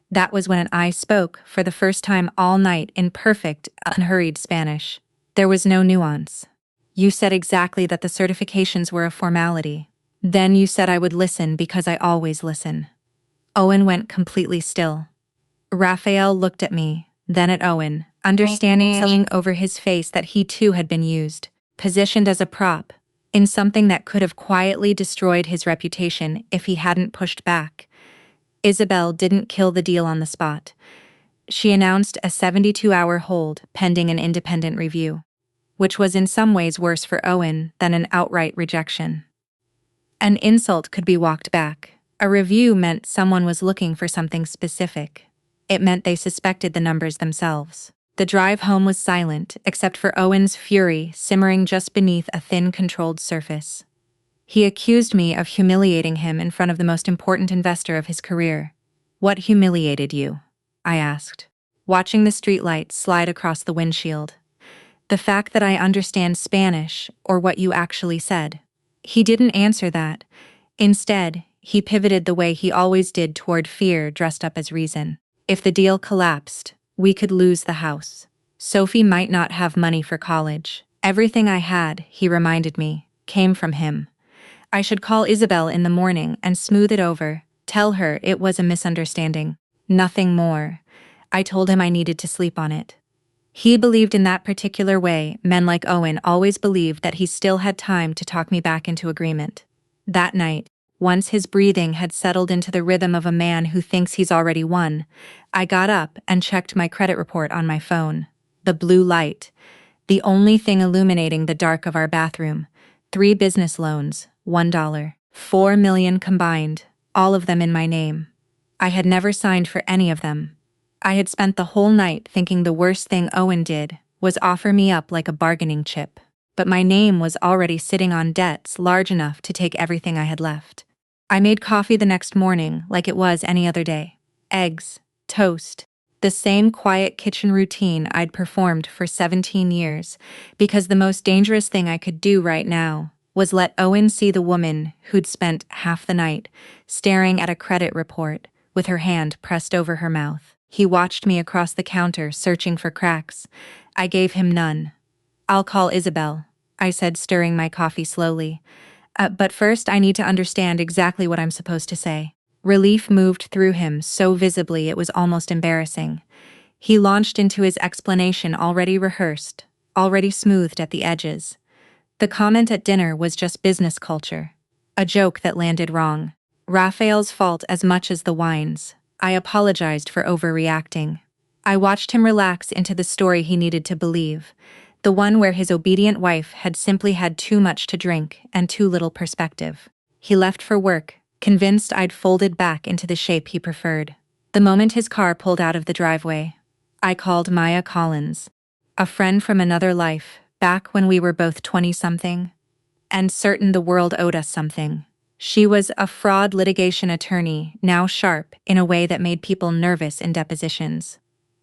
That was when I spoke, for the first time all night, in perfect, unhurried Spanish. There was no nuance. "You said exactly that the certifications were a formality. Then you said I would listen because I always listen." Owen went completely still. Raphael looked at me, then at Owen, understanding something over his face that he too had been used, positioned as a prop, in something that could have quietly destroyed his reputation if he hadn't pushed back. Isabel didn't kill the deal on the spot. She announced a 72-hour hold pending an independent review, which was in some ways worse for Owen than an outright rejection. An insult could be walked back. A review meant someone was looking for something specific. It meant they suspected the numbers themselves. The drive home was silent, except for Owen's fury simmering just beneath a thin, controlled surface. He accused me of humiliating him in front of the most important investor of his career. "What humiliated you?" I asked, watching the streetlights slide across the windshield. "The fact that I understand Spanish, or what you actually said." He didn't answer that. Instead, he pivoted the way he always did toward fear dressed up as reason. If the deal collapsed, we could lose the house. Sophie might not have money for college. Everything I had, he reminded me, came from him. I should call Isabel in the morning and smooth it over, tell her it was a misunderstanding. Nothing more. I told him I needed to sleep on it. He believed in that particular way men like Owen always believed that he still had time to talk me back into agreement. That night, once his breathing had settled into the rhythm of a man who thinks he's already won, I got up and checked my credit report on my phone. The blue light. The only thing illuminating the dark of our bathroom. 3 business loans, $1. 4 million combined, all of them in my name. I had never signed for any of them. I had spent the whole night thinking the worst thing Owen did was offer me up like a bargaining chip. But my name was already sitting on debts large enough to take everything I had left. I made coffee the next morning like it was any other day. Eggs, toast, the same quiet kitchen routine I'd performed for 17 years, because the most dangerous thing I could do right now was let Owen see the woman who'd spent half the night staring at a credit report with her hand pressed over her mouth. He watched me across the counter searching for cracks. I gave him none. "I'll call Isabel," I said, stirring my coffee slowly. But first I need to understand exactly what I'm supposed to say." Relief moved through him so visibly it was almost embarrassing. He launched into his explanation already rehearsed, already smoothed at the edges. The comment at dinner was just business culture. A joke that landed wrong. Raphael's fault as much as the wine's. I apologized for overreacting. I watched him relax into the story he needed to believe. The one where his obedient wife had simply had too much to drink and too little perspective. He left for work, convinced I'd folded back into the shape he preferred. The moment his car pulled out of the driveway, I called Maya Collins, a friend from another life, back when we were both 20-something, and certain the world owed us something. She was a fraud litigation attorney, now sharp in a way that made people nervous in depositions.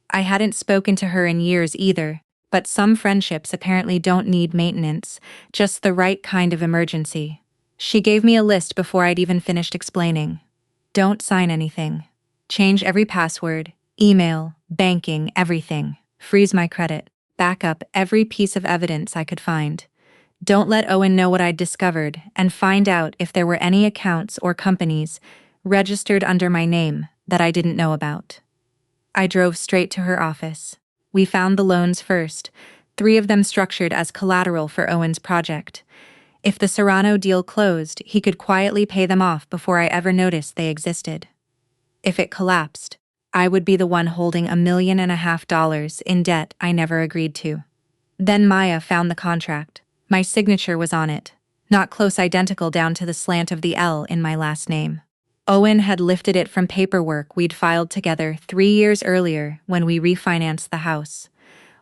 I hadn't spoken to her in years either, but some friendships apparently don't need maintenance, just the right kind of emergency. She gave me a list before I'd even finished explaining. Don't sign anything. Change every password, email, banking, everything. Freeze my credit. Back up every piece of evidence I could find. Don't let Owen know what I'd discovered, and find out if there were any accounts or companies registered under my name that I didn't know about. I drove straight to her office. We found the loans first, 3 of them structured as collateral for Owen's project. If the Serrano deal closed, he could quietly pay them off before I ever noticed they existed. If it collapsed, I would be the one holding $1.5 million in debt I never agreed to. Then Maya found the contract. My signature was on it, not close identical down to the slant of the L in my last name. Owen had lifted it from paperwork we'd filed together 3 years earlier when we refinanced the house.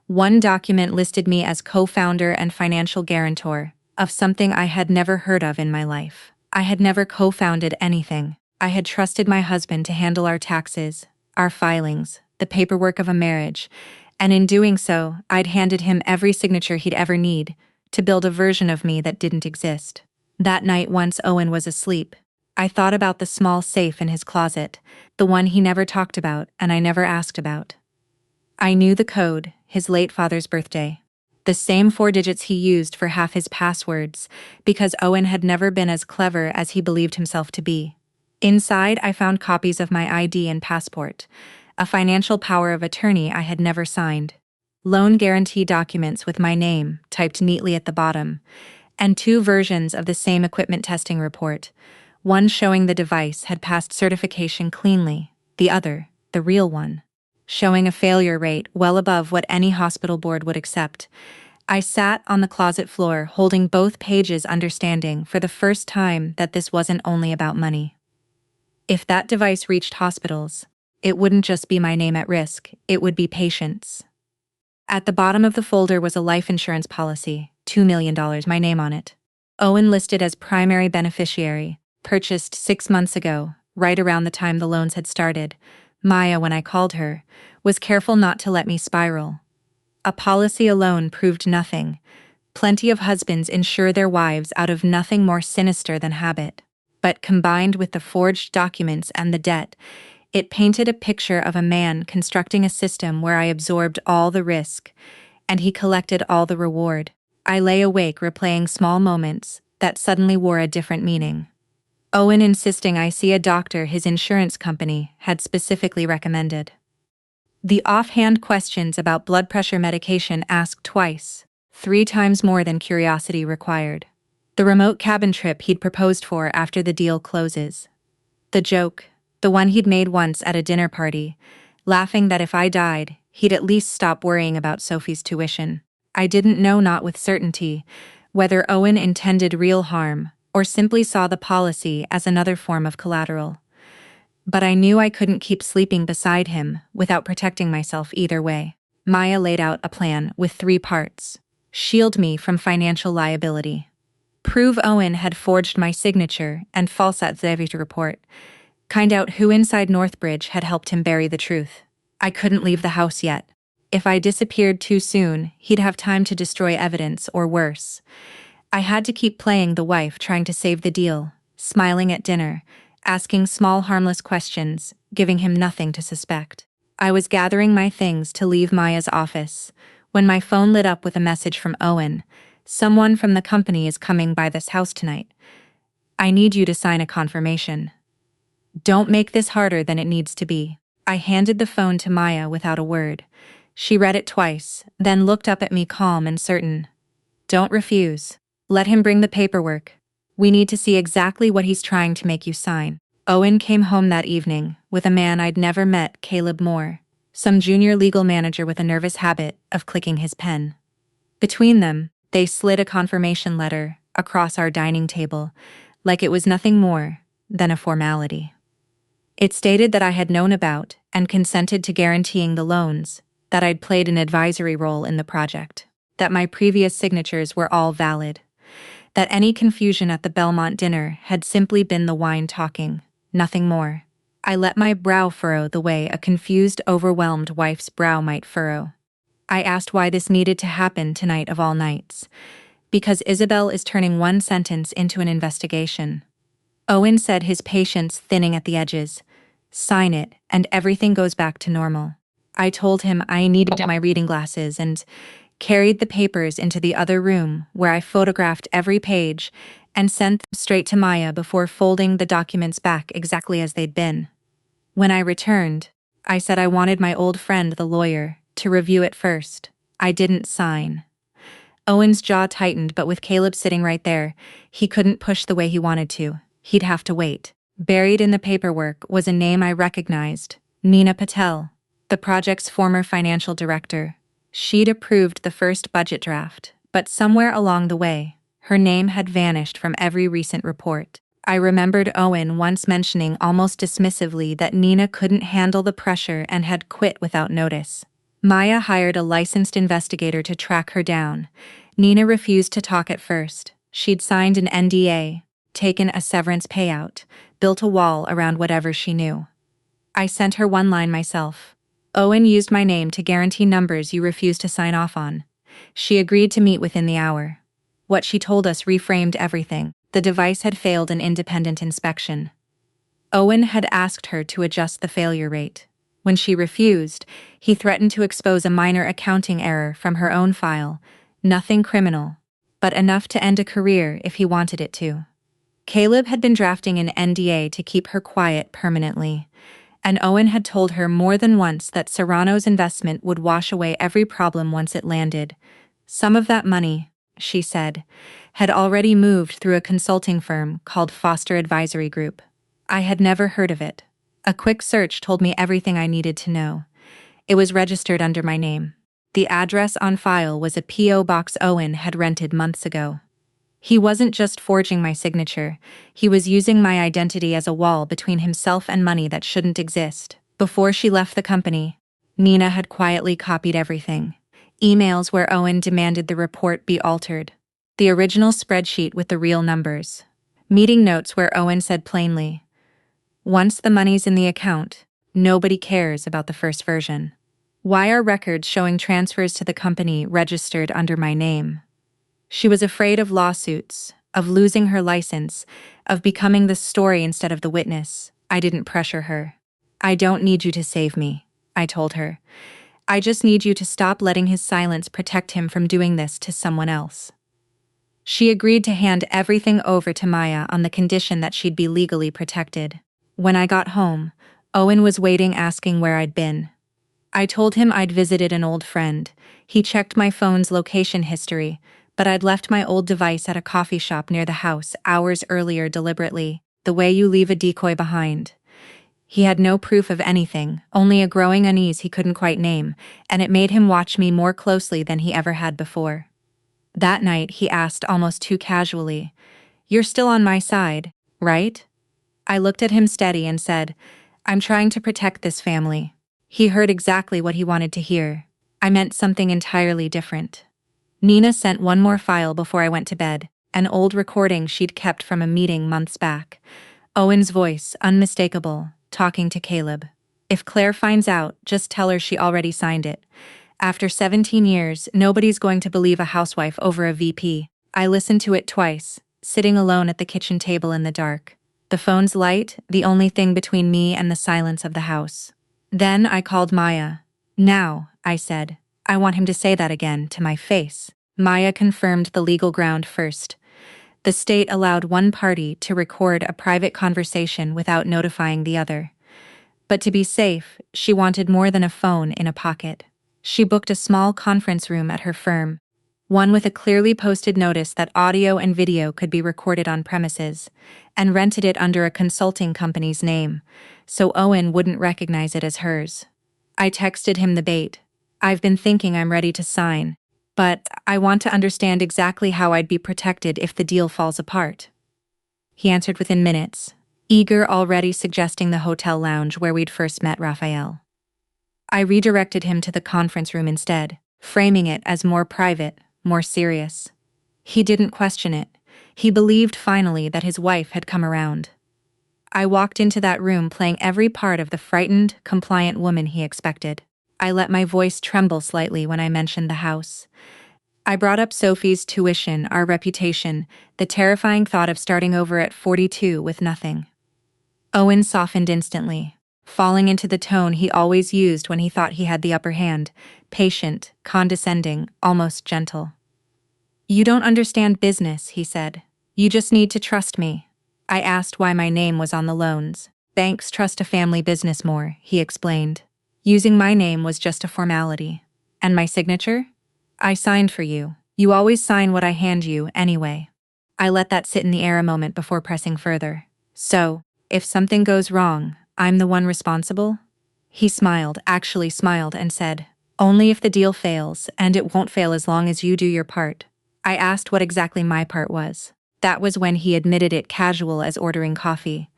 One document listed me as co-founder and financial guarantor of something I had never heard of in my life. I had never co-founded anything. I had trusted my husband to handle our taxes, our filings, the paperwork of a marriage, and in doing so, I'd handed him every signature he'd ever need to build a version of me that didn't exist. That night, once Owen was asleep, I thought about the small safe in his closet, the one he never talked about and I never asked about. I knew the code, his late father's birthday. The same 4 digits he used for half his passwords, because Owen had never been as clever as he believed himself to be. Inside, I found copies of my ID and passport, a financial power of attorney I had never signed, loan guarantee documents with my name typed neatly at the bottom, and 2 versions of the same equipment testing report, one showing the device had passed certification cleanly, the other, the real one, showing a failure rate well above what any hospital board would accept. I sat on the closet floor holding both pages, understanding for the first time that this wasn't only about money. If that device reached hospitals, it wouldn't just be my name at risk, it would be patients. At the bottom of the folder was a life insurance policy, $2 million, my name on it. Owen listed as primary beneficiary, purchased 6 months ago, right around the time the loans had started. Maya, when I called her, was careful not to let me spiral. A policy alone proved nothing. Plenty of husbands insure their wives out of nothing more sinister than habit. But combined with the forged documents and the debt, it painted a picture of a man constructing a system where I absorbed all the risk, and he collected all the reward. I lay awake replaying small moments that suddenly wore a different meaning. Owen insisting I see a doctor his insurance company had specifically recommended. The offhand questions about blood pressure medication asked twice, 3 times more than curiosity required. The remote cabin trip he'd proposed for after the deal closes. The joke, the one he'd made once at a dinner party, laughing that if I died, he'd at least stop worrying about Sophie's tuition. I didn't know, not with certainty, whether Owen intended real harm or simply saw the policy as another form of collateral. But I knew I couldn't keep sleeping beside him without protecting myself either way. Maya laid out a plan with 3 parts. Shield me from financial liability. Prove Owen had forged my signature and falsat the report. Find out who inside Northbridge had helped him bury the truth. I couldn't leave the house yet. If I disappeared too soon, he'd have time to destroy evidence or worse. I had to keep playing the wife trying to save the deal, smiling at dinner, asking small harmless questions, giving him nothing to suspect. I was gathering my things to leave Maya's office when my phone lit up with a message from Owen. Someone from the company is coming by this house tonight. I need you to sign a confirmation. Don't make this harder than it needs to be. I handed the phone to Maya without a word. She read it twice, then looked up at me calm and certain. Don't refuse. Let him bring the paperwork. We need to see exactly what he's trying to make you sign. Owen came home that evening with a man I'd never met, Caleb Moore, some junior legal manager with a nervous habit of clicking his pen. Between them, they slid a confirmation letter across our dining table, like it was nothing more than a formality. It stated that I had known about and consented to guaranteeing the loans, that I'd played an advisory role in the project, that my previous signatures were all valid, that any confusion at the Belmont dinner had simply been the wine talking, nothing more. I let my brow furrow the way a confused, overwhelmed wife's brow might furrow. I asked why this needed to happen tonight of all nights. Because Isabel is turning one sentence into an investigation. Owen said, his patience thinning at the edges. Sign it, and everything goes back to normal. I told him I needed my reading glasses and carried the papers into the other room where I photographed every page and sent them straight to Maya before folding the documents back exactly as they'd been. When I returned, I said I wanted my old friend, the lawyer, to review it first. I didn't sign. Owen's jaw tightened, but with Caleb sitting right there, he couldn't push the way he wanted to. He'd have to wait. Buried in the paperwork was a name I recognized, Nina Patel, the project's former financial director. She'd approved the first budget draft, but somewhere along the way, her name had vanished from every recent report. I remembered Owen once mentioning almost dismissively that Nina couldn't handle the pressure and had quit without notice. Maya hired a licensed investigator to track her down. Nina refused to talk at first. She'd signed an NDA, taken a severance payout, built a wall around whatever she knew. I sent her one line myself. Owen used my name to guarantee numbers you refused to sign off on. She agreed to meet within the hour. What she told us reframed everything. The device had failed an independent inspection. Owen had asked her to adjust the failure rate. When she refused, he threatened to expose a minor accounting error from her own file. Nothing criminal, but enough to end a career if he wanted it to. Caleb had been drafting an NDA to keep her quiet permanently, and Owen had told her more than once that Serrano's investment would wash away every problem once it landed. Some of that money, she said, had already moved through a consulting firm called Foster Advisory Group. I had never heard of it. A quick search told me everything I needed to know. It was registered under my name. The address on file was a P.O. box Owen had rented months ago. He wasn't just forging my signature, he was using my identity as a wall between himself and money that shouldn't exist. Before she left the company, Nina had quietly copied everything. Emails where Owen demanded the report be altered. The original spreadsheet with the real numbers. Meeting notes where Owen said plainly, "Once the money's in the account, nobody cares about the first version." Why are records showing transfers to the company registered under my name? She was afraid of lawsuits, of losing her license, of becoming the story instead of the witness. I didn't pressure her. "I don't need you to save me," I told her. "I just need you to stop letting his silence protect him from doing this to someone else." She agreed to hand everything over to Maya on the condition that she'd be legally protected. When I got home, Owen was waiting, asking where I'd been. I told him I'd visited an old friend. He checked my phone's location history, but I'd left my old device at a coffee shop near the house hours earlier deliberately, the way you leave a decoy behind. He had no proof of anything, only a growing unease he couldn't quite name, and it made him watch me more closely than he ever had before. That night, he asked almost too casually, "You're still on my side, right?" I looked at him steady and said, "I'm trying to protect this family." He heard exactly what he wanted to hear. I meant something entirely different. Nina sent one more file before I went to bed, an old recording she'd kept from a meeting months back. Owen's voice, unmistakable, talking to Caleb. "If Claire finds out, just tell her she already signed it. After 17 years, nobody's going to believe a housewife over a VP." I listened to it twice, sitting alone at the kitchen table in the dark. The phone's light, the only thing between me and the silence of the house. Then I called Maya. "Now," I said, "I want him to say that again, to my face." Maya confirmed the legal ground first. The state allowed one party to record a private conversation without notifying the other. But to be safe, she wanted more than a phone in a pocket. She booked a small conference room at her firm, one with a clearly posted notice that audio and video could be recorded on premises, and rented it under a consulting company's name, so Owen wouldn't recognize it as hers. I texted him the bait. "I've been thinking I'm ready to sign, but I want to understand exactly how I'd be protected if the deal falls apart." He answered within minutes, eager, already suggesting the hotel lounge where we'd first met Raphael. I redirected him to the conference room instead, framing it as more private, more serious. He didn't question it. He believed finally that his wife had come around. I walked into that room playing every part of the frightened, compliant woman he expected. I let my voice tremble slightly when I mentioned the house. I brought up Sophie's tuition, our reputation, the terrifying thought of starting over at 42 with nothing. Owen softened instantly, falling into the tone he always used when he thought he had the upper hand, patient, condescending, almost gentle. "You don't understand business," he said. "You just need to trust me." I asked why my name was on the loans. "Banks trust a family business more," he explained. "Using my name was just a formality. And my signature? I signed for you. You always sign what I hand you, anyway." I let that sit in the air a moment before pressing further. "So, if something goes wrong, I'm the one responsible?" He smiled, actually smiled, and said, "Only if the deal fails, and it won't fail as long as you do your part." I asked what exactly my part was. That was when he admitted it, casual as ordering coffee.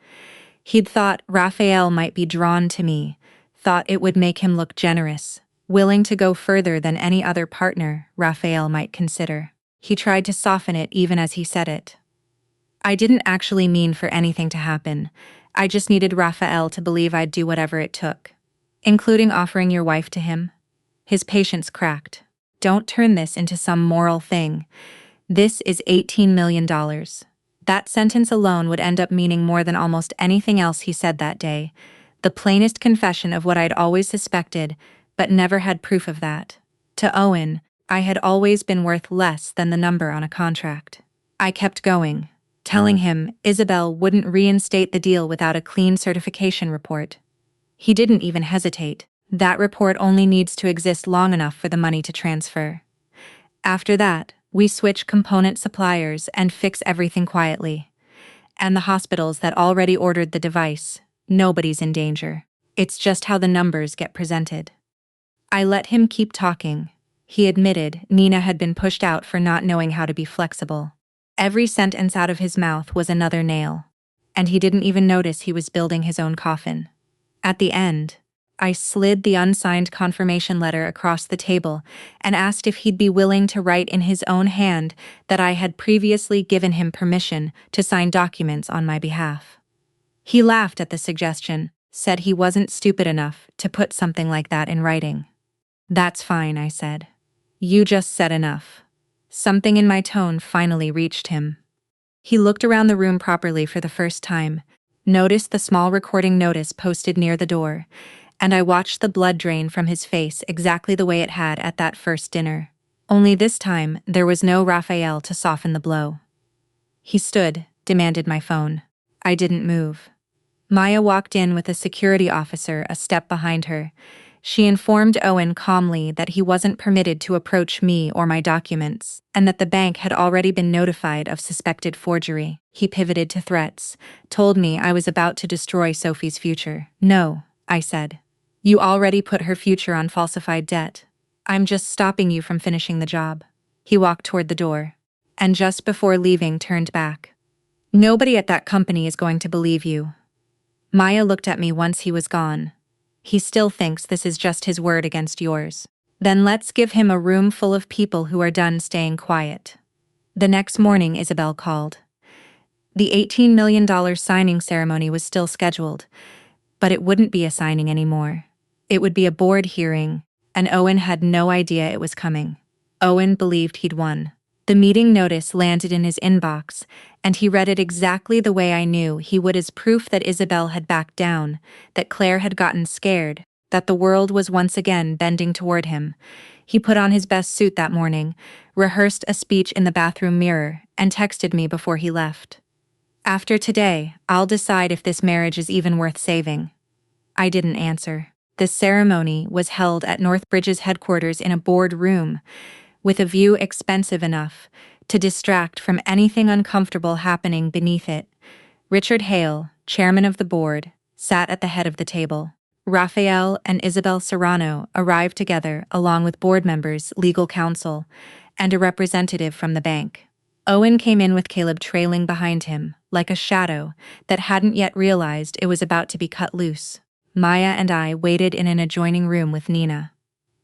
He'd thought Raphael might be drawn to me, thought it would make him look generous, willing to go further than any other partner Raphael might consider. He tried to soften it even as he said it. "I didn't actually mean for anything to happen. I just needed Raphael to believe I'd do whatever it took. Including offering your wife to him?" His patience cracked. "Don't turn this into some moral thing. This is $18 million. That sentence alone would end up meaning more than almost anything else he said that day. The plainest confession of what I'd always suspected, but never had proof of that. To Owen, I had always been worth less than the number on a contract. I kept going, telling him Isabel wouldn't reinstate the deal without a clean certification report. He didn't even hesitate. That report only needs to exist long enough for the money to transfer. After that, we switch component suppliers and fix everything quietly. And the hospitals that already ordered the device, nobody's in danger. It's just how the numbers get presented." I let him keep talking. He admitted Nina had been pushed out for not knowing how to be flexible. Every sentence out of his mouth was another nail. And he didn't even notice he was building his own coffin. At the end, I slid the unsigned confirmation letter across the table and asked if he'd be willing to write in his own hand that I had previously given him permission to sign documents on my behalf. He laughed at the suggestion, said he wasn't stupid enough to put something like that in writing. "That's fine," I said. "You just said enough." Something in my tone finally reached him. He looked around the room properly for the first time, noticed the small recording notice posted near the door, and I watched the blood drain from his face exactly the way it had at that first dinner. Only this time, there was no Raphael to soften the blow. He stood, demanded my phone. I didn't move. Maya walked in with a security officer a step behind her. She informed Owen calmly that he wasn't permitted to approach me or my documents, and that the bank had already been notified of suspected forgery. He pivoted to threats, told me I was about to destroy Sophie's future. "No," I said. "You already put her future on falsified debt. I'm just stopping you from finishing the job." He walked toward the door, and just before leaving turned back. "Nobody at that company is going to believe you." Maya looked at me once he was gone. "He still thinks this is just his word against yours. Then let's give him a room full of people who are done staying quiet." The next morning, Isabel called. The $18 million signing ceremony was still scheduled, but it wouldn't be a signing anymore. It would be a board hearing, and Owen had no idea it was coming. Owen believed he'd won. The meeting notice landed in his inbox, and he read it exactly the way I knew he would, as proof that Isabel had backed down, that Claire had gotten scared, that the world was once again bending toward him. He put on his best suit that morning, rehearsed a speech in the bathroom mirror, and texted me before he left. "After today, I'll decide if this marriage is even worth saving." I didn't answer. The ceremony was held at Northbridge's headquarters in a board room, with a view expensive enough to distract from anything uncomfortable happening beneath it. Richard Hale, chairman of the board, sat at the head of the table. Raphael and Isabel Serrano arrived together along with board members, legal counsel, and a representative from the bank. Owen came in with Caleb trailing behind him, like a shadow that hadn't yet realized it was about to be cut loose. Maya and I waited in an adjoining room with Nina.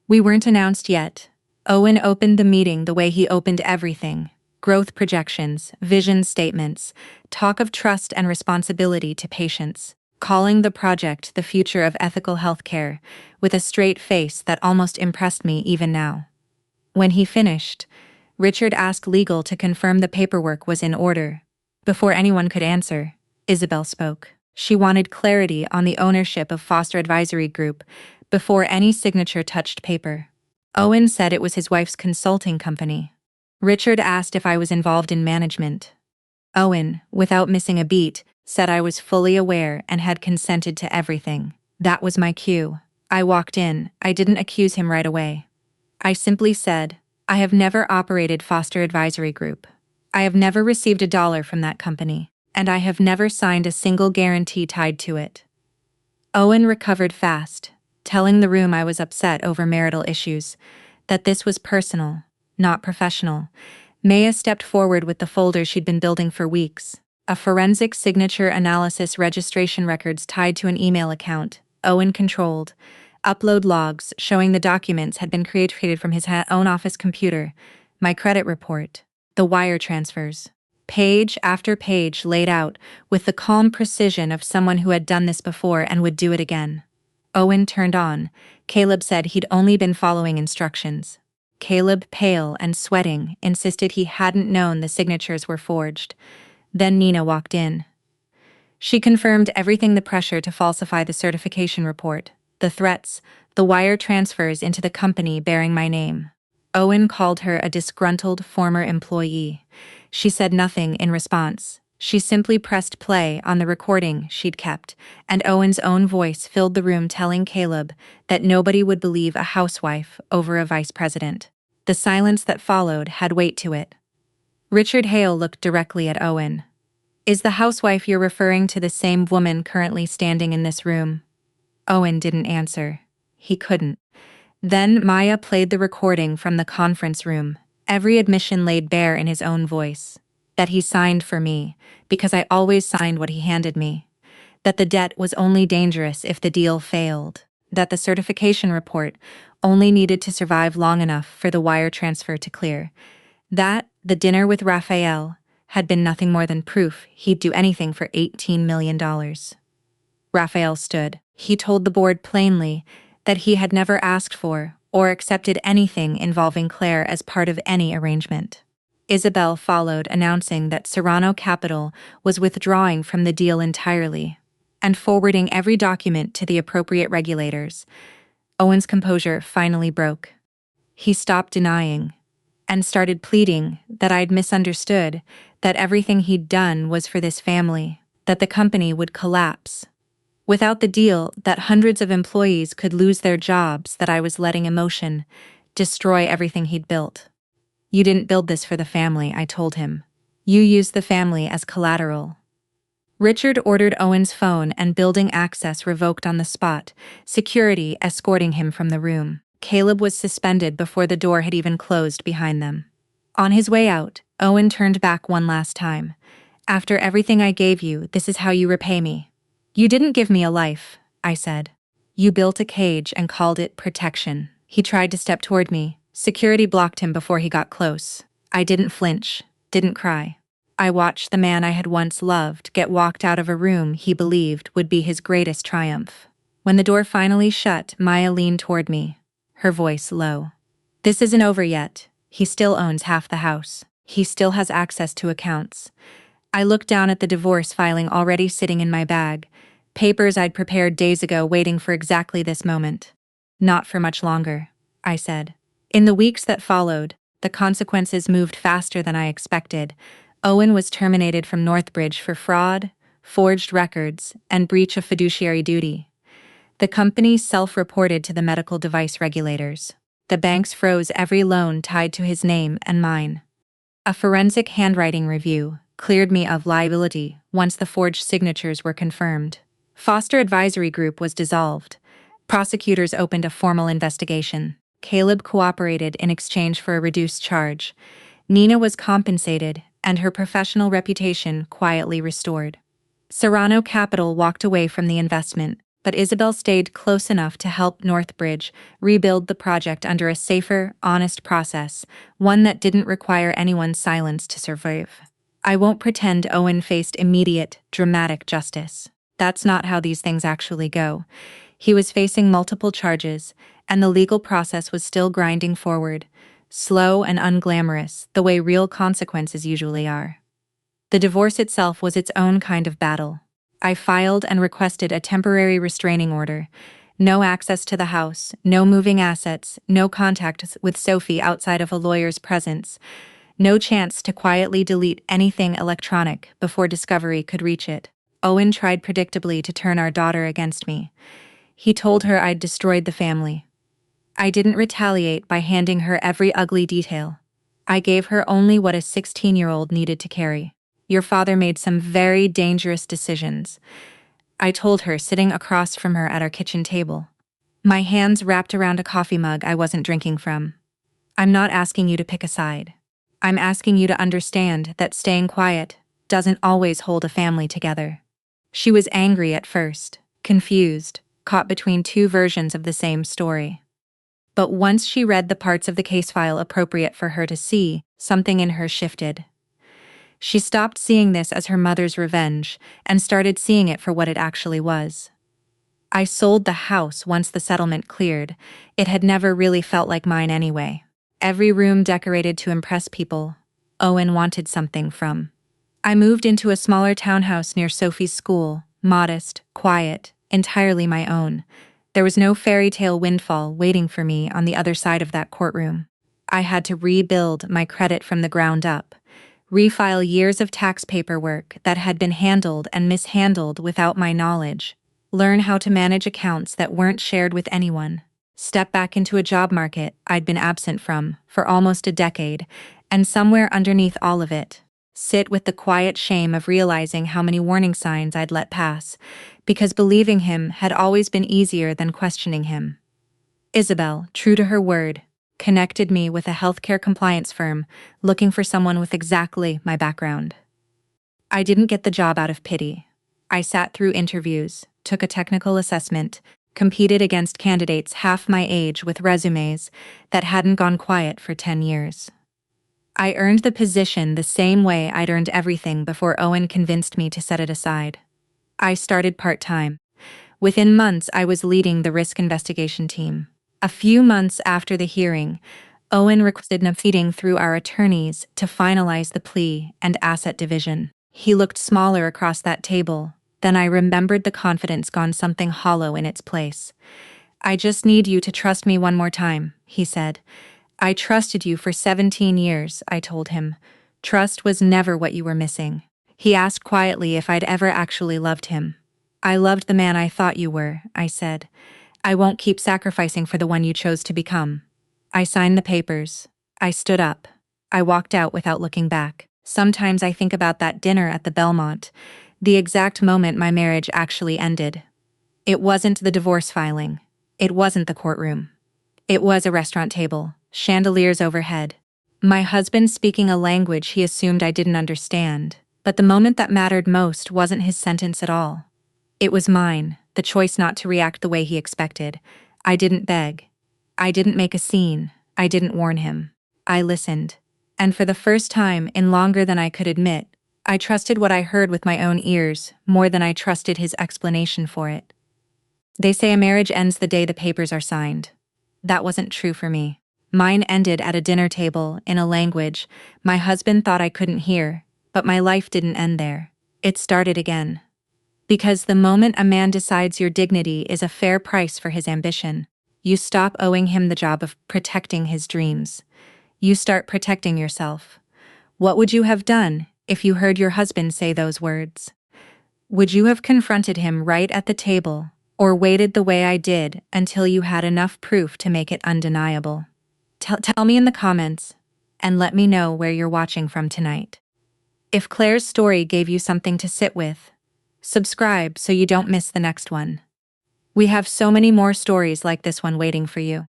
We weren't announced yet. Owen opened the meeting the way he opened everything: growth projections, vision statements, talk of trust and responsibility to patients, calling the project the future of ethical healthcare, with a straight face that almost impressed me even now. When he finished, Richard asked legal to confirm the paperwork was in order. Before anyone could answer, Isabel spoke. She wanted clarity on the ownership of Foster Advisory Group before any signature touched paper. Owen said it was his wife's consulting company. Richard asked if I was involved in management. Owen, without missing a beat, said I was fully aware and had consented to everything. That was my cue. I walked in. I didn't accuse him right away. I simply said, I have never operated Foster Advisory Group. I have never received $1 from that company, and I have never signed a single guarantee tied to it. Owen recovered fast, telling the room I was upset over marital issues, that this was personal, not professional. Maya stepped forward with the folder she'd been building for weeks, a forensic signature analysis registration records tied to an email account, Owen controlled, upload logs showing the documents had been created from his own office computer, my credit report, the wire transfers. Page after page laid out with the calm precision of someone who had done this before and would do it again. Owen turned on. Caleb said he'd only been following instructions. Caleb, pale and sweating, insisted he hadn't known the signatures were forged. Then Nina walked in. She confirmed everything: the pressure to falsify the certification report, the threats, the wire transfers into the company bearing my name. Owen called her a disgruntled former employee. She said nothing in response. She simply pressed play on the recording she'd kept, and Owen's own voice filled the room telling Caleb that nobody would believe a housewife over a vice president. The silence that followed had weight to it. Richard Hale looked directly at Owen. Is the housewife you're referring to the same woman currently standing in this room? Owen didn't answer. He couldn't. Then Maya played the recording from the conference room, every admission laid bare in his own voice. That he signed for me, because I always signed what he handed me. That the debt was only dangerous if the deal failed. That the certification report only needed to survive long enough for the wire transfer to clear. That the dinner with Raphael had been nothing more than proof he'd do anything for $18 million. Raphael stood. He told the board plainly that he had never asked for or accepted anything involving Claire as part of any arrangement. Isabel followed, announcing that Serrano Capital was withdrawing from the deal entirely and forwarding every document to the appropriate regulators. Owen's composure finally broke. He stopped denying and started pleading that I'd misunderstood, that everything he'd done was for this family, that the company would collapse. Without the deal, that hundreds of employees could lose their jobs, that I was letting emotion destroy everything he'd built. You didn't build this for the family, I told him. You used the family as collateral. Richard ordered Owen's phone and building access revoked on the spot, security escorting him from the room. Caleb was suspended before the door had even closed behind them. On his way out, Owen turned back one last time. After everything I gave you, this is how you repay me. You didn't give me a life, I said. You built a cage and called it protection. He tried to step toward me. Security blocked him before he got close. I didn't flinch, didn't cry. I watched the man I had once loved get walked out of a room he believed would be his greatest triumph. When the door finally shut, Maya leaned toward me, her voice low. This isn't over yet. He still owns half the house. He still has access to accounts. I looked down at the divorce filing already sitting in my bag, papers I'd prepared days ago waiting for exactly this moment. Not for much longer, I said. In the weeks that followed, the consequences moved faster than I expected. Owen was terminated from Northbridge for fraud, forged records, and breach of fiduciary duty. The company self-reported to the medical device regulators. The banks froze every loan tied to his name and mine. A forensic handwriting review cleared me of liability once the forged signatures were confirmed. Foster Advisory Group was dissolved. Prosecutors opened a formal investigation. Caleb cooperated in exchange for a reduced charge. Nina was compensated, and her professional reputation quietly restored. Serrano Capital walked away from the investment, but Isabel stayed close enough to help Northbridge rebuild the project under a safer, honest process, one that didn't require anyone's silence to survive. I won't pretend Owen faced immediate, dramatic justice. That's not how these things actually go. He was facing multiple charges, and the legal process was still grinding forward. slow and unglamorous, the way real consequences usually are. The divorce itself was its own kind of battle. I filed and requested a temporary restraining order. No access to the house, no moving assets, no contact with Sophie outside of a lawyer's presence, no chance to quietly delete anything electronic before discovery could reach it. Owen tried predictably to turn our daughter against me. He told her I'd destroyed the family. I didn't retaliate by handing her every ugly detail. I gave her only what a 16-year-old needed to carry. Your father made some very dangerous decisions, I told her, sitting across from her at our kitchen table. My hands wrapped around a coffee mug I wasn't drinking from. I'm not asking you to pick a side. I'm asking you to understand that staying quiet doesn't always hold a family together. She was angry at first, confused, caught between two versions of the same story. But once she read the parts of the case file appropriate for her to see, something in her shifted. She stopped seeing this as her mother's revenge and started seeing it for what it actually was. I sold the house once the settlement cleared. It had never really felt like mine anyway. Every room decorated to impress people. Owen wanted something from. I moved into a smaller townhouse near Sophie's school, modest, quiet, entirely my own. There was no fairy tale windfall waiting for me on the other side of that courtroom. I had to rebuild my credit from the ground up. Refile years of tax paperwork that had been handled and mishandled without my knowledge. Learn how to manage accounts that weren't shared with anyone. Step back into a job market I'd been absent from for almost a decade, and somewhere underneath all of it, sit with the quiet shame of realizing how many warning signs I'd let pass, because believing him had always been easier than questioning him. Isabel, true to her word, connected me with a healthcare compliance firm looking for someone with exactly my background. I didn't get the job out of pity. I sat through interviews, took a technical assessment, competed against candidates half my age with resumes that hadn't gone quiet for 10 years. I earned the position the same way I'd earned everything before Owen convinced me to set it aside. I started part-time. Within months, I was leading the risk investigation team. A few months after the hearing, Owen requested a meeting through our attorneys to finalize the plea and asset division. He looked smaller across that table. Then I remembered the confidence gone something hollow in its place. I just need you to trust me one more time, he said. I trusted you for 17 years, I told him. Trust was never what you were missing. He asked quietly if I'd ever actually loved him. I loved the man I thought you were, I said. I won't keep sacrificing for the one you chose to become. I signed the papers. I stood up. I walked out without looking back. Sometimes I think about that dinner at the Belmont, the exact moment my marriage actually ended. It wasn't the divorce filing. It wasn't the courtroom. It was a restaurant table, chandeliers overhead. My husband speaking a language he assumed I didn't understand, but the moment that mattered most wasn't his sentence at all. It was mine, the choice not to react the way he expected. I didn't beg. I didn't make a scene. I didn't warn him. I listened. And for the first time in longer than I could admit, I trusted what I heard with my own ears more than I trusted his explanation for it. They say a marriage ends the day the papers are signed. That wasn't true for me. Mine ended at a dinner table in a language my husband thought I couldn't hear, but my life didn't end there. It started again. Because the moment a man decides your dignity is a fair price for his ambition, you stop owing him the job of protecting his dreams. You start protecting yourself. What would you have done if you heard your husband say those words? Would you have confronted him right at the table, or waited the way I did until you had enough proof to make it undeniable? Tell me in the comments, and let me know where you're watching from tonight. If Claire's story gave you something to sit with, subscribe so you don't miss the next one. We have so many more stories like this one waiting for you.